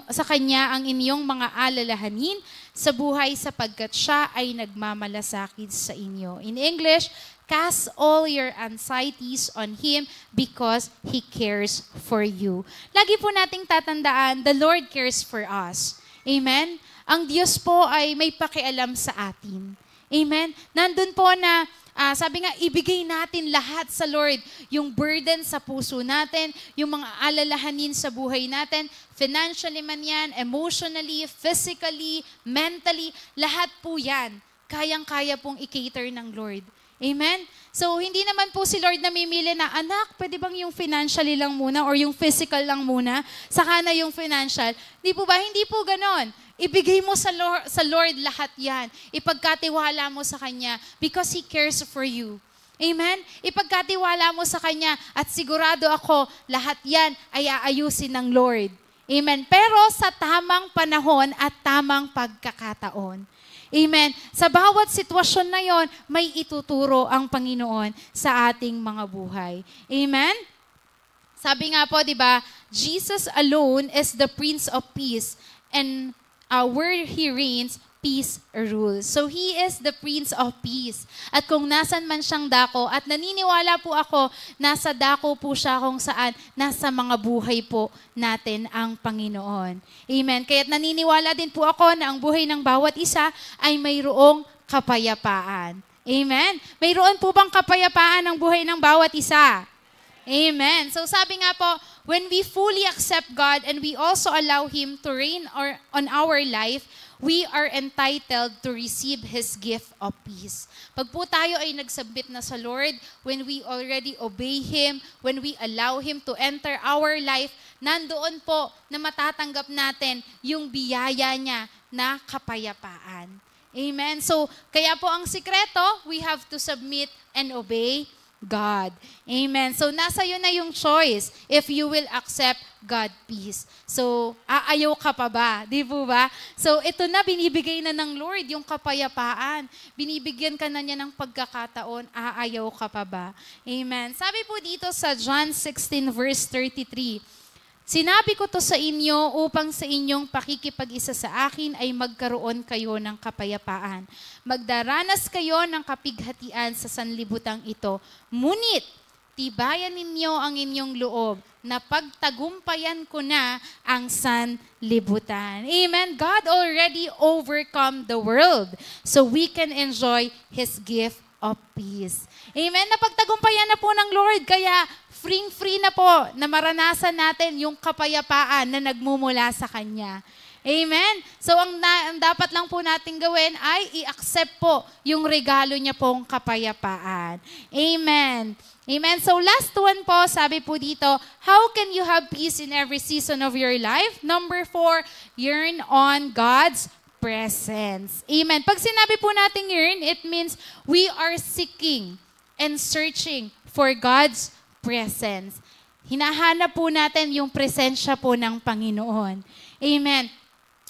sa Kanya ang inyong mga alalahanin sa buhay sapagkat Siya ay nagmamalasakit sa inyo. In English, cast all your anxieties on Him because He cares for you. Lagi po nating tatandaan, the Lord cares for us. Amen? Ang Diyos po ay may pakialam sa atin. Amen? Nandun po na, sabi nga, ibigay natin lahat sa Lord. Yung burden sa puso natin, yung mga alalahanin sa buhay natin, financially man yan, emotionally, physically, mentally, lahat po yan. Kayang-kaya pong i-cater ng Lord. Amen? So, hindi naman po si Lord namimili na, anak, pwede bang yung financially lang muna or yung physical lang muna, saka na yung financial? Di po ba? Hindi po ganon. Ibigay mo sa Lord lahat yan. Ipagkatiwala mo sa Kanya because He cares for you. Amen? Ipagkatiwala mo sa Kanya at sigurado ako, lahat yan ay aayusin ng Lord. Amen? Pero sa tamang panahon at tamang pagkakataon. Amen? Sa bawat sitwasyon na yon, may ituturo ang Panginoon sa ating mga buhay. Amen? Sabi nga po, di ba, Jesus alone is the Prince of Peace and where He reigns, peace rules. So, He is the Prince of Peace. At kung nasan man siyang dako, at naniniwala po ako, nasa dako po siya kung saan, nasa mga buhay po natin ang Panginoon. Amen. Kaya't naniniwala din po ako na ang buhay ng bawat isa ay mayroong kapayapaan. Amen. Mayroon po bang kapayapaan ang buhay ng bawat isa? Amen. So sabi nga po, when we fully accept God and we also allow Him to reign on our life, we are entitled to receive His gift of peace. Pag po tayo ay nagsubmit na sa Lord, when we already obey Him, when we allow Him to enter our life, nandoon po na matatanggap natin yung biyaya niya na kapayapaan. Amen. So, kaya po ang sikreto, we have to submit and obey God. Amen. So, nasa iyo na yung choice if you will accept God peace. So, aayaw ka pa ba? Di po ba? So, ito na, binibigay na ng Lord yung kapayapaan. Binibigyan ka na niya ng pagkakataon, aayaw ka pa ba? Amen. Sabi po dito sa John 16 verse 33, sinabi ko to sa inyo upang sa inyong pakikipag-isa sa akin ay magkaroon kayo ng kapayapaan. Magdaranas kayo ng kapighatian sa sanlibutang ito. Ngunit, tibayan ninyo ang inyong loob na pagtagumpayan ko na ang sanlibutan. Amen. God already overcome the world so we can enjoy His gift of peace. Amen. Napagtagumpayan na po ng Lord, kaya free na po na maranasan natin yung kapayapaan na nagmumula sa Kanya. Amen? So, ang dapat lang po natin gawin ay i-accept po yung regalo niya pong kapayapaan. Amen. Amen. So, last one po, sabi po dito, how can you have peace in every season of your life? Number 4, yearn on God's presence. Amen. Pag sinabi po natin yearn, it means we are seeking and searching for God's presence. Hinahanap po natin yung presensya po ng Panginoon. Amen.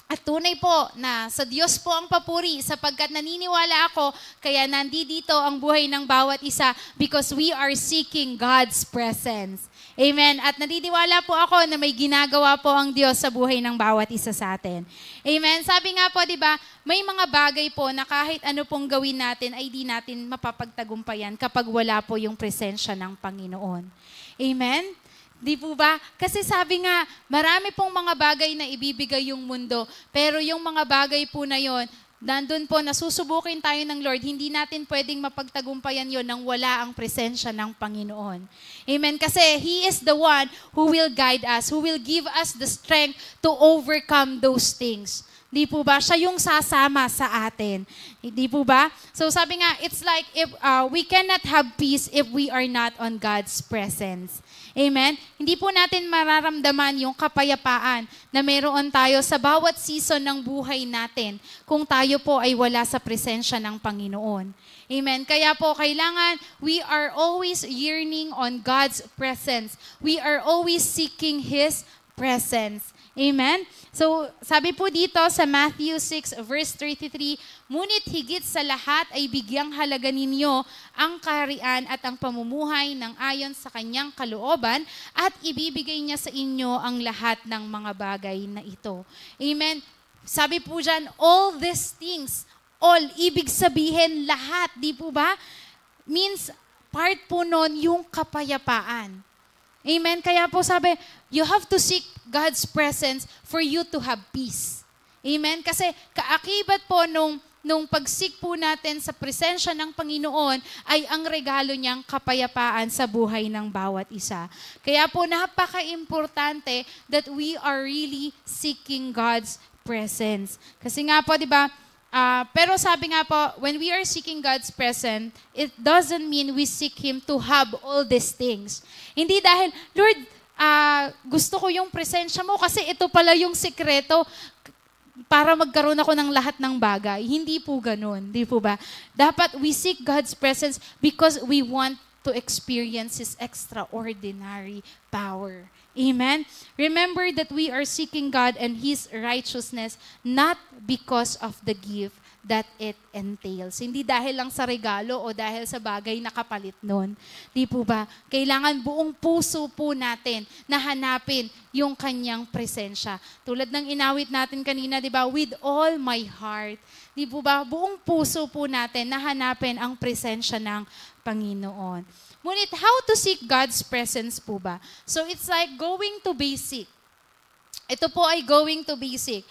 At tunay po na sa Diyos po ang papuri sapagkat naniniwala ako kaya nandito ang buhay ng bawat isa because we are seeking God's presence. Amen. At naniniwala po ako na may ginagawa po ang Diyos sa buhay ng bawat isa sa atin. Amen. Sabi nga po, di ba, may mga bagay po na kahit ano pong gawin natin ay di natin mapapagtagumpayan kapag wala po yung presensya ng Panginoon. Amen. Di po ba? Kasi sabi nga, marami pong mga bagay na ibibigay yung mundo, pero yung mga bagay po na yon, nandun po, nasusubukin tayo ng Lord, hindi natin pwedeng mapagtagumpayan yon nang wala ang presensya ng Panginoon. Amen? Kasi He is the one who will guide us, who will give us the strength to overcome those things. Di po ba? Siya yung sasama sa atin. Di po ba? So sabi nga, it's like if we cannot have peace if we are not on God's presence. Amen? Hindi po natin mararamdaman yung kapayapaan na meron tayo sa bawat season ng buhay natin kung tayo po ay wala sa presensya ng Panginoon. Amen? Kaya po, kailangan we are always yearning on God's presence. We are always seeking His presence. Amen? So, sabi po dito sa Matthew 6 verse 33, "Ngunit higit sa lahat ay bigyang halaga ninyo ang kaharian at ang pamumuhay ng ayon sa kanyang kalooban at ibibigay niya sa inyo ang lahat ng mga bagay na ito." Amen? Sabi po dyan, all these things, all, ibig sabihin lahat, di po ba? Means, part po nun yung kapayapaan. Amen? Kaya po sabi, you have to seek God's presence for you to have peace. Amen? Kasi kaakibat po nung pag-seek po natin sa presensya ng Panginoon ay ang regalo niyang kapayapaan sa buhay ng bawat isa. Kaya po napaka-importante that we are really seeking God's presence. Kasi nga po, di ba, pero sabi nga po, when we are seeking God's presence, it doesn't mean we seek Him to have all these things. Hindi dahil, Lord, gusto ko yung presensya mo kasi ito pala yung sikreto para magkaroon ako ng lahat ng bagay. Hindi po ganun, di po ba? Dapat we seek God's presence because we want to experience His extraordinary power. Amen? Remember that we are seeking God and His righteousness not because of the gift that it entails. Hindi dahil lang sa regalo o dahil sa bagay na kapalit nun. Di po ba? Kailangan buong puso po natin na hanapin yung kanyang presensya. Tulad ng inawit natin kanina, di ba? With all my heart. Di po ba? Buong puso po natin na hanapin ang presensya ng Panginoon. Ngunit how to seek God's presence po ba? So it's like going to basic. Ito po ay going to basic.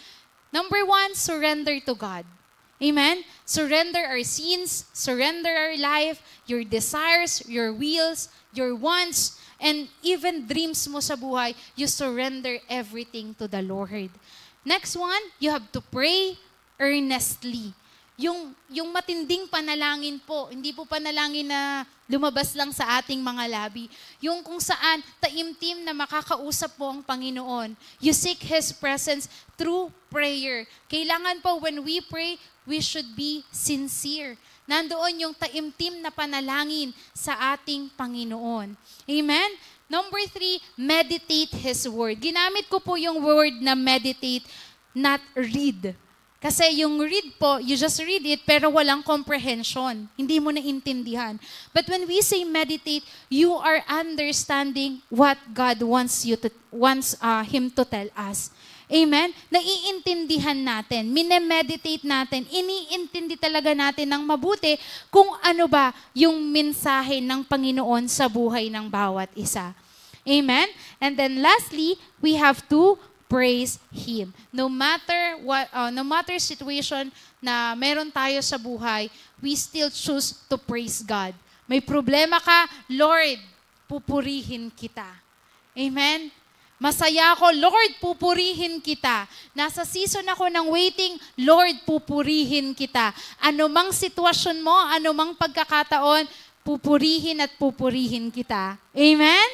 Number 1, surrender to God. Amen? Surrender our sins, surrender our life, your desires, your wills, your wants, and even dreams mo sa buhay, you surrender everything to the Lord. Next one, you have to pray earnestly. Yung matinding panalangin po, hindi po panalangin na lumabas lang sa ating mga labi. Yung kung saan taimtim na makakausap po ang Panginoon. You seek His presence through prayer. Kailangan po when we pray, we should be sincere. Nandoon yung taimtim na panalangin sa ating Panginoon. Amen? Number 3, meditate His Word. Ginamit ko po yung word na meditate, not read. Kasi yung read po, you just read it, pero walang comprehension. Hindi mo naintindihan. But when we say meditate, you are understanding what God wants Him to tell us. Amen? Naiintindihan natin, minemeditate natin, iniintindi talaga natin ng mabuti kung ano ba yung mensahe ng Panginoon sa buhay ng bawat isa. Amen? And then lastly, we have to praise Him. No matter situation na meron tayo sa buhay, we still choose to praise God. May problema ka, Lord, pupurihin kita. Amen? Masaya ako, Lord, pupurihin kita. Nasa season ako ng waiting, Lord, pupurihin kita. Ano mang sitwasyon mo, ano mang pagkakataon, pupurihin at pupurihin kita. Amen?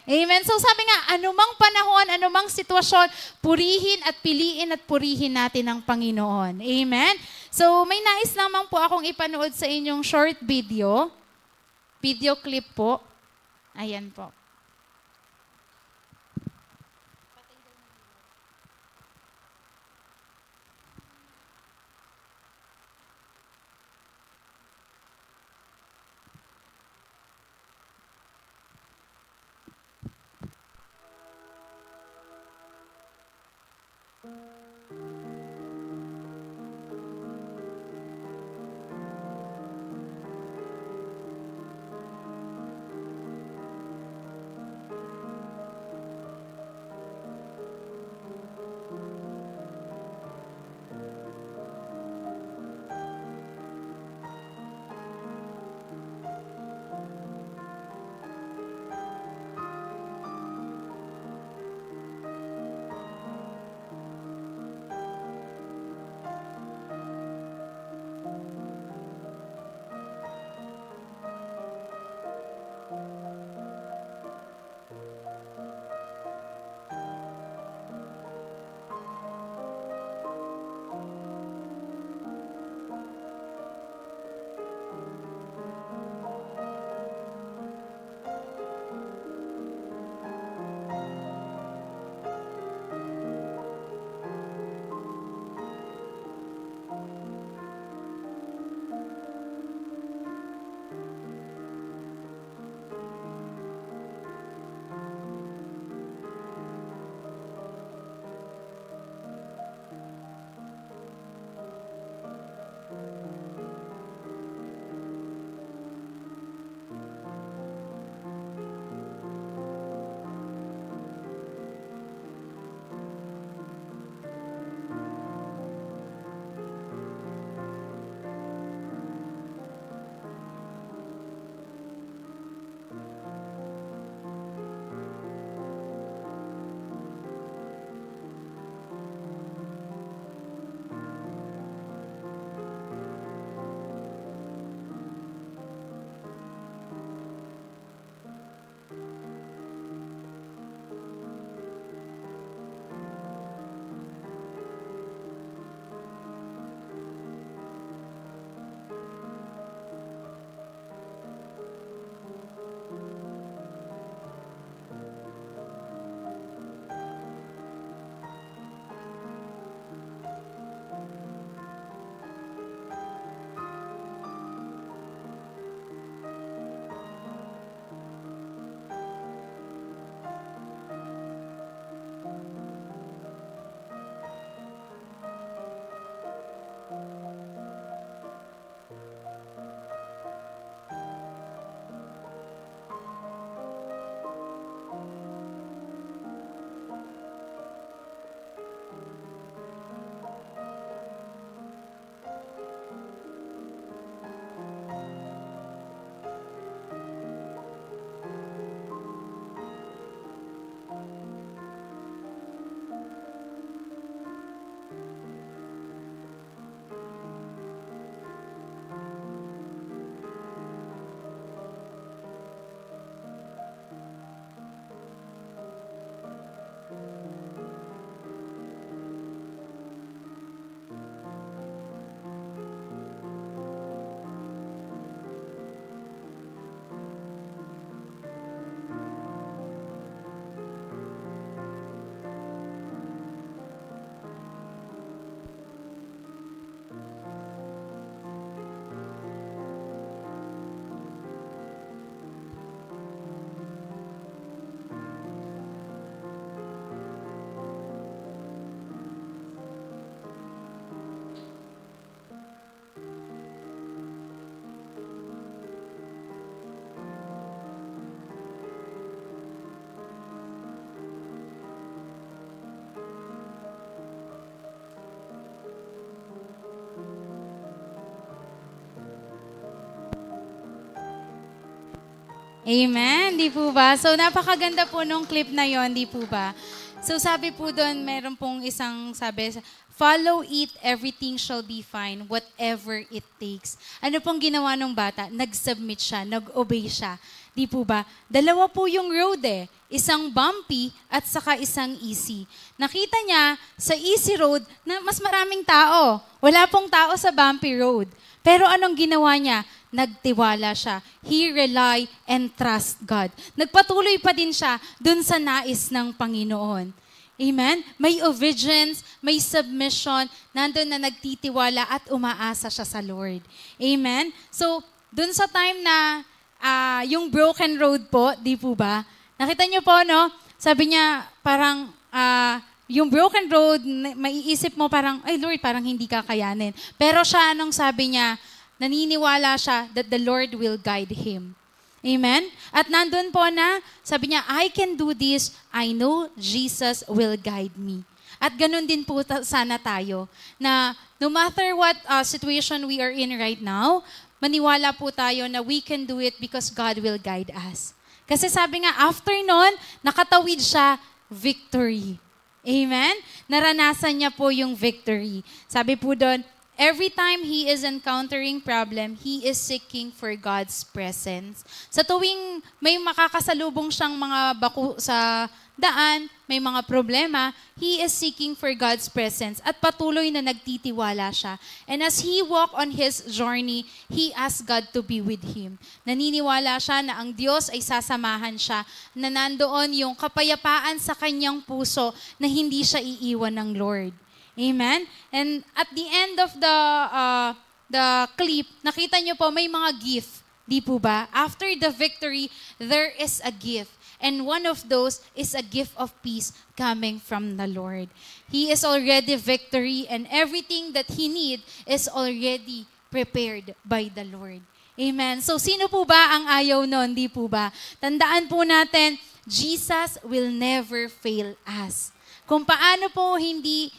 Amen. So sabi nga, anumang panahon, anumang sitwasyon, purihin at piliin at purihin natin ang Panginoon. Amen. So may nais lamang po akong ipanood sa inyong short video. Video clip po. Ayan po. Amen, di po ba? So, napakaganda po nung clip na yon, di po ba? So, sabi po doon, meron pong isang sabi, follow it, everything shall be fine, whatever it takes. Ano pong ginawa ng bata? Nag-submit siya, nag-obey siya. Di po ba? Dalawa po yung road eh. Isang bumpy at saka isang easy. Nakita niya sa easy road na mas maraming tao. Wala pong tao sa bumpy road. Pero anong ginawa niya? Nagtiwala siya. He rely and trust God. Nagpatuloy pa din siya dun sa nais ng Panginoon. Amen? May obedience, may submission, nandun na nagtitiwala at umaasa siya sa Lord. Amen? So, dun sa time na yung broken road po, di po ba? Nakita niyo po, no? Sabi niya, parang yung broken road, maiisip mo parang, ay Lord, parang hindi kakayanin. Pero siya, anong sabi niya? Naniniwala siya that the Lord will guide him. Amen? At nandun po na, sabi niya, I can do this. I know Jesus will guide me. At ganun din po sana tayo, na no matter what situation we are in right now, maniwala po tayo na we can do it because God will guide us. Kasi sabi nga, after nun, nakatawid siya, victory. Amen? Naranasan niya po yung victory. Sabi po doon, every time he is encountering problem, he is seeking for God's presence. Sa tuwing may makakasalubong siyang mga baku sa daan, may mga problema, he is seeking for God's presence at patuloy na nagtitiwala siya. And as he walk on his journey, he asked God to be with him. Naniniwala siya na ang Diyos ay sasamahan siya, na nandoon yung kapayapaan sa kanyang puso na hindi siya iiwan ng Lord. Amen? And at the end of the clip, nakita niyo po may mga gift. Di po ba? After the victory, there is a gift. And one of those is a gift of peace coming from the Lord. He is already victory and everything that he need is already prepared by the Lord. Amen? So sino po ba ang ayaw nun? Di po ba? Tandaan po natin, Jesus will never fail us. Kung paano po hindi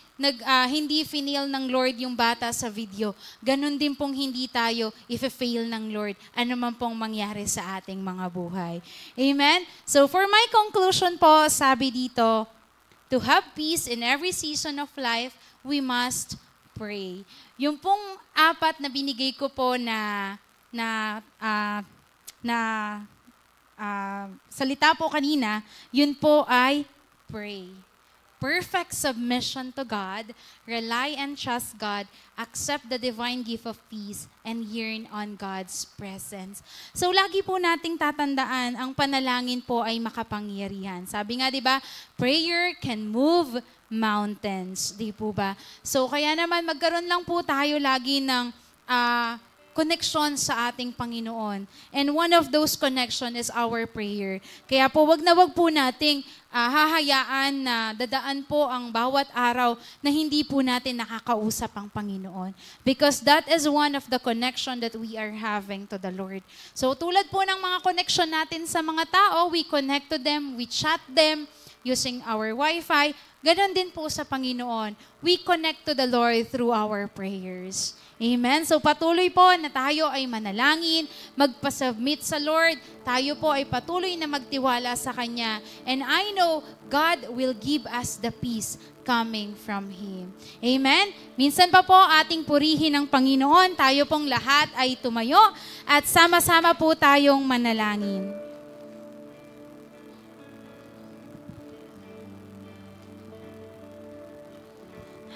finil ng Lord yung bata sa video, ganun din pong hindi tayo if-fail ng Lord, ano man pong mangyari sa ating mga buhay. Amen? So for my conclusion po, sabi dito, to have peace in every season of life, we must pray. Yung pong apat na binigay ko po na salita po kanina, yun po ay pray. Perfect submission to God, rely and trust God, accept the divine gift of peace, and yearn on God's presence. So lagi po nating tatandaan, ang panalangin po ay makapangyarihan. Sabi nga, di ba, prayer can move mountains. Di po ba? So kaya naman magkaroon lang po tayo lagi ng connection sa ating Panginoon. And one of those connection is our prayer. Kaya po, wag po nating hahayaan na dadaan po ang bawat araw na hindi po natin nakakausap ang Panginoon. Because that is one of the connection that we are having to the Lord. So tulad po ng mga connection natin sa mga tao, we connect to them, we chat them using our Wi-Fi. Ganon din po sa Panginoon. We connect to the Lord through our prayers. Amen? So patuloy po na tayo ay manalangin, magpasubmit sa Lord. Tayo po ay patuloy na magtiwala sa Kanya. And I know God will give us the peace coming from Him. Amen? Minsan pa po ating purihin ang Panginoon. Tayo pong lahat ay tumayo at sama-sama po tayong manalangin.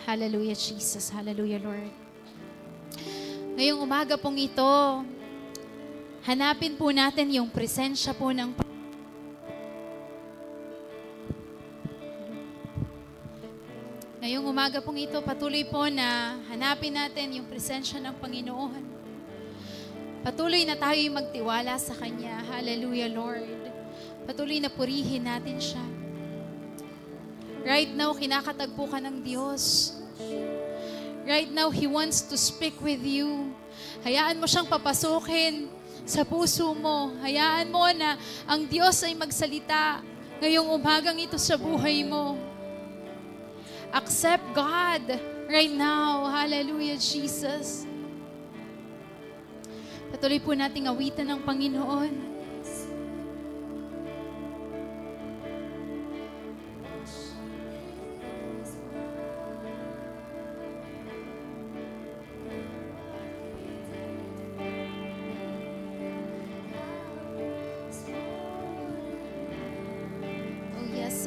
Hallelujah, Jesus. Hallelujah, Lord. Ngayong umaga pong ito, hanapin po natin yung presensya po ng Ngayong umaga pong ito, patuloy po na hanapin natin yung presensya ng Panginoon. Patuloy na tayo'y magtiwala sa Kanya. Hallelujah, Lord. Patuloy na purihin natin siya. Right now, kinakatagpo ka ng Diyos. Right now, He wants to speak with you. Hayaan mo siyang papasukin sa puso mo. Hayaan mo na ang Diyos ay magsalita ngayong umagang ito sa buhay mo. Accept God right now. Hallelujah, Jesus. Patuloy po nating awitan ng Panginoon.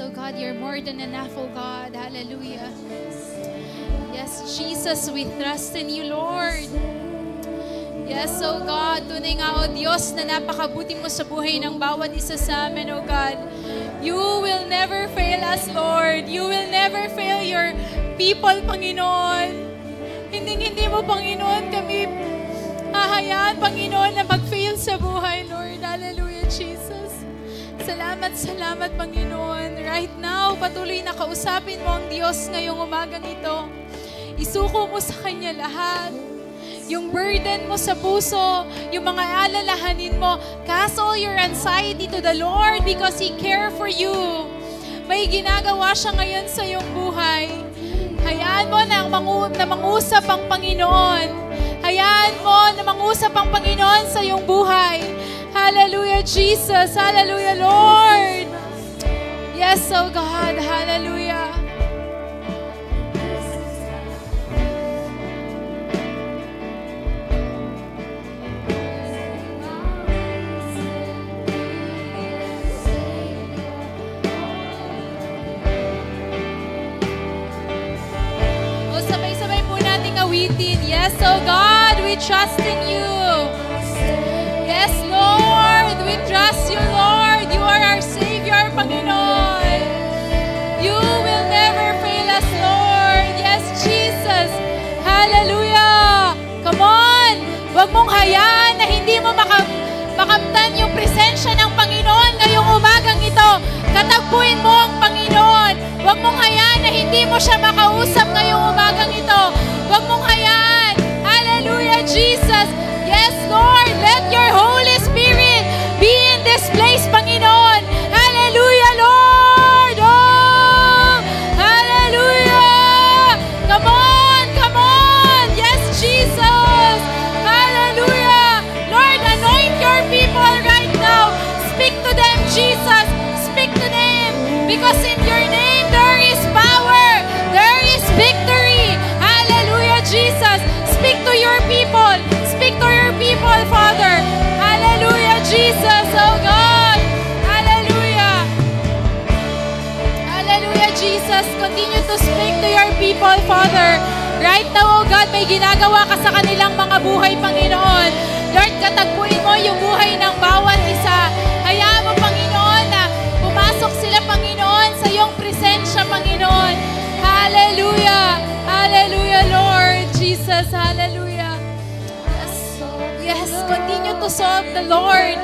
oh God, you're more than enough, oh God. Hallelujah. Yes, Jesus, we trust in you, Lord. Yes, oh God, tunay nga, oh Diyos, na napakabuti mo sa buhay ng bawat isa sa amin, oh God. You will never fail us, Lord. You will never fail your people, Panginoon. Hindi mo, Panginoon, kami hahayaan, Panginoon, na mag-fail sa buhay, Lord. Hallelujah, Jesus. Salamat, Panginoon. Right now, patuloy na kausapin mo ang Diyos ngayong umagang ito. Isuko mo sa Kanya lahat. Yung burden mo sa puso, yung mga alalahanin mo, cast all your anxiety to the Lord because He cares for you. May ginagawa siya ngayon sa iyong buhay. Hayaan mo na mangusap ang Panginoon. Hayaan mo na mangusap ang Panginoon sa iyong buhay. Hallelujah, Jesus. Hallelujah, Lord. Yes, oh God. Hallelujah. Yes, oh God, we trust in you. Yes, Lord, we trust you, Lord. You are our Savior, Panginoon. You will never fail us, Lord. Yes, Jesus. Hallelujah. Come on. Huwag mong hayaan na hindi mo makamtan yung presensya ng Panginoon ngayong umagang ito. Katagpuin mo ang Panginoon. Huwag mong hayaan na hindi mo siya makausap ngayong umagang ito. Huwag mong hayaan. Hallelujah, Jesus. Yes, Lord. Let your Holy Spirit be in this place, Panginoon. Hallelujah, Lord. Oh, hallelujah. Come on, come on. Yes, Jesus. Hallelujah. Lord, anoint your people right now. Speak to them, Jesus. Speak to them. Because in your name there is power. There is victory. Jesus, speak to your people. Speak to your people, Father. Hallelujah, Jesus, oh God. Hallelujah. Hallelujah, Jesus. Continue to speak to your people, Father. Right now, oh God, may ginagawa ka sa kanilang mga buhay, Panginoon. Lord, katagpuin mo yung buhay ng bawat isa. Hayaan mo, Panginoon, na pumasok sila, Panginoon, sa iyong presensya, Panginoon. Hallelujah. Hallelujah, Lord Jesus. Hallelujah. Yes, continue to serve the Lord.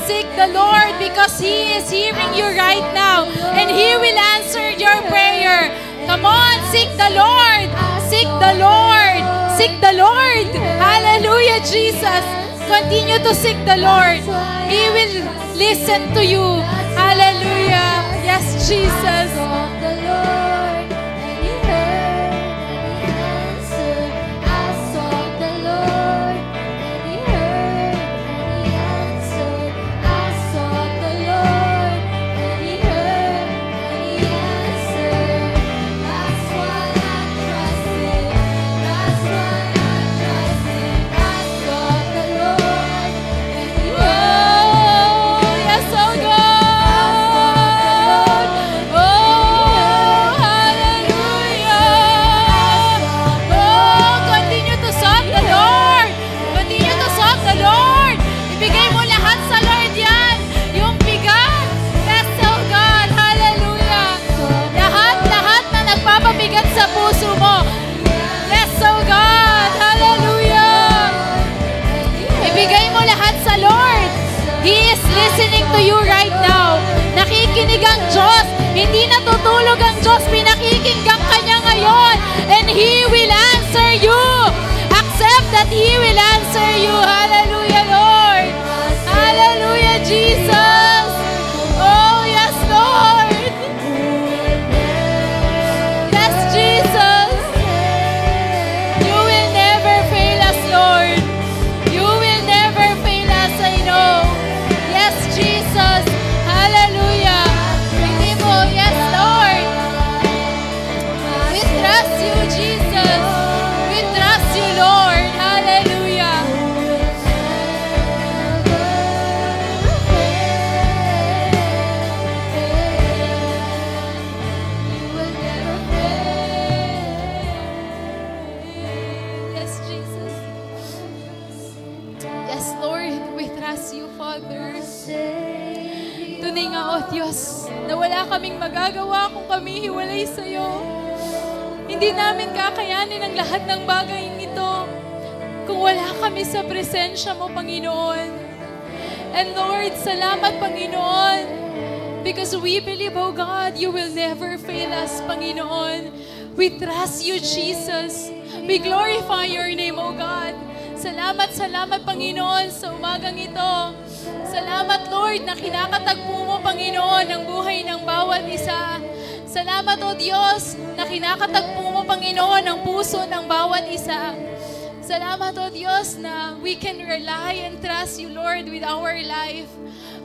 Seek the Lord because He is hearing you right now and He will answer your prayer. Come on, seek the Lord. Seek the Lord. Seek the Lord. Hallelujah, Jesus. Continue to seek the Lord. He will listen to you. Hallelujah. Yes, Jesus. Listening to you right now. Nakikinig ang Diyos. Hindi natutulog ang Diyos. Pinakikinggan ka niya ngayon. And He will answer you. Accept that He will answer you. Hallelujah, Lord. Hallelujah, Jesus. Oh, yes, Lord. Yes, Jesus. You will never fail us, Lord. You will never fail us, I know. Yes, Jesus. Hallelujah. Hindi mo, yes, Lord. We trust you, Jesus. We trust you, Lord. Hallelujah. nga, O Diyos, na wala kaming magagawa kung kami hiwalay sa'yo. Hindi namin kakayanin ang lahat ng bagay ito kung wala kami sa presensya mo, Panginoon. And Lord, salamat, Panginoon, because we believe, oh God, you will never fail us, Panginoon. We trust you, Jesus. We glorify your name, oh God. Salamat, salamat, Panginoon, sa umagang ito. Salamat, Lord, na kinakatagpo mo, Panginoon, ang buhay ng bawat isa. Salamat, O Diyos, na kinakatagpo mo, Panginoon, ang puso ng bawat isa. Salamat, O Diyos, na we can rely and trust you, Lord, with our life.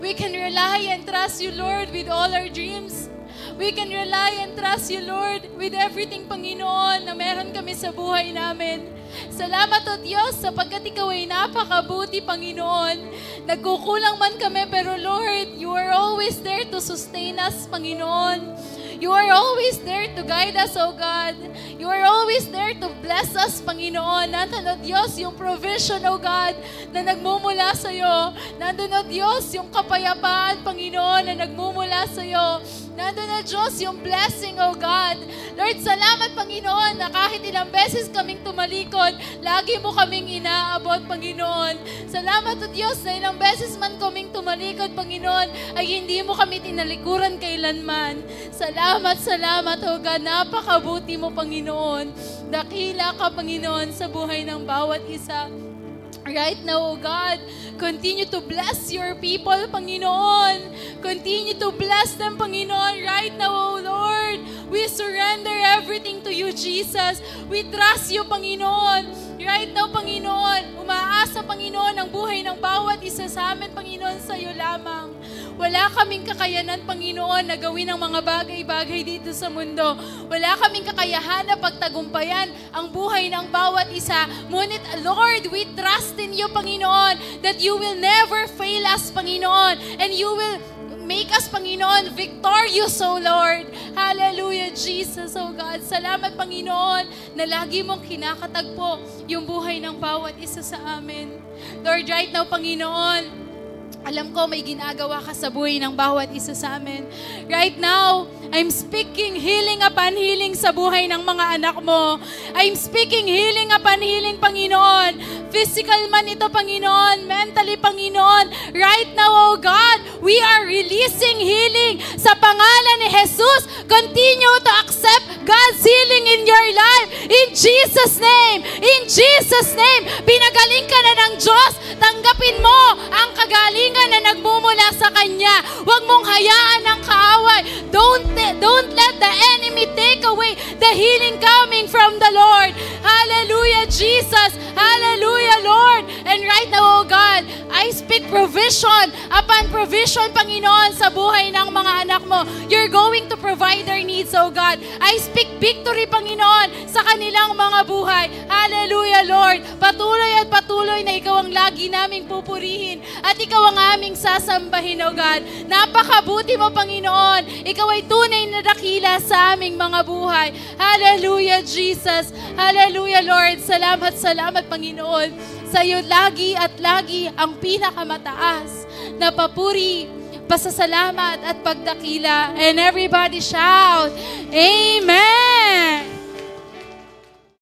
We can rely and trust you, Lord, with all our dreams. We can rely and trust you, Lord, with everything, Panginoon, na meron kami sa buhay namin. Salamat, O Diyos, sapagkat Ikaw ay napakabuti, Panginoon. Nagkukulang man kami, pero Lord, you are always there to sustain us, Panginoon. You are always there to guide us, O God. You are always there to bless us, Panginoon. Nandun, O Diyos, yung provision, O God, na nagmumula sa iyo. Nandun, O Diyos, yung kapayapaan, Panginoon, na nagmumula sa iyo. Nandun, O Diyos, yung blessing, O God. Lord, salamat, Panginoon, na kahit ilang beses kaming tumalikod, lagi mo kaming inaabot, Panginoon. Salamat, O Diyos, na ilang beses man kaming tumalikod, Panginoon, ay hindi mo kami tinalikuran kailanman. Salamat, salamat, O God. Napakabuti mo, Panginoon. Dakila ka, Panginoon, sa buhay ng bawat isa. Right now, O God, continue to bless your people, Panginoon. Continue to bless them, Panginoon. Right now, O Lord, we surrender everything to you, Jesus. We trust you, Panginoon. Right now, Panginoon, umaasa, Panginoon, ang buhay ng bawat isa sa amin, Panginoon, sa iyo lamang. Wala kaming kakayanan, Panginoon, na gawin ang mga bagay-bagay dito sa mundo. Wala kaming kakayahan na pagtagumpayan ang buhay ng bawat isa. Ngunit, Lord, we trust in you, Panginoon, that you will never fail us, Panginoon, and you will make us, Panginoon, victorious, O Lord. Hallelujah, Jesus, O God. Salamat, Panginoon, na lagi mong kinakatagpo yung buhay ng bawat isa sa amin. Lord, right now, Panginoon, alam ko may ginagawa ka sa buhay ng bawat isa sa amin. Right now, I'm speaking healing upon healing sa buhay ng mga anak mo. I'm speaking healing upon healing, Panginoon. Physical man ito, Panginoon. Mentally, Panginoon. Right now, oh God, we are releasing healing sa pangalan ni Jesus. Continue to accept God's healing in your life. In Jesus' name. In Jesus' name. Pinagaling ka na ng Diyos. Tanggapin mo ang kagalingan na nagmumula sa Kanya. Huwag mong hayaan ng kaaway. Don't let the enemy take away the healing coming from the Lord. Hallelujah, Jesus. Hallelujah, Lord. And right now, oh God, I speak provision upon provision, Panginoon, sa buhay ng mga anak mo. You're going to provide their needs, oh God. I speak victory, Panginoon, sa kanilang mga buhay. Hallelujah, Lord. Patuloy at patuloy na Ikaw ang lagi naming pupurihin at Ikaw ang aming sasambahin, oh God. Napakabuti mo, Panginoon. Ikaw ay tunay na dakila sa aming mga buhay. Hallelujah, Jesus. Hallelujah, Lord. Salamat, salamat, Panginoon. Sa iyo lagi at lagi ang pinakamataas na papuri, pasasalamat at pagdakila. And everybody shout, Amen!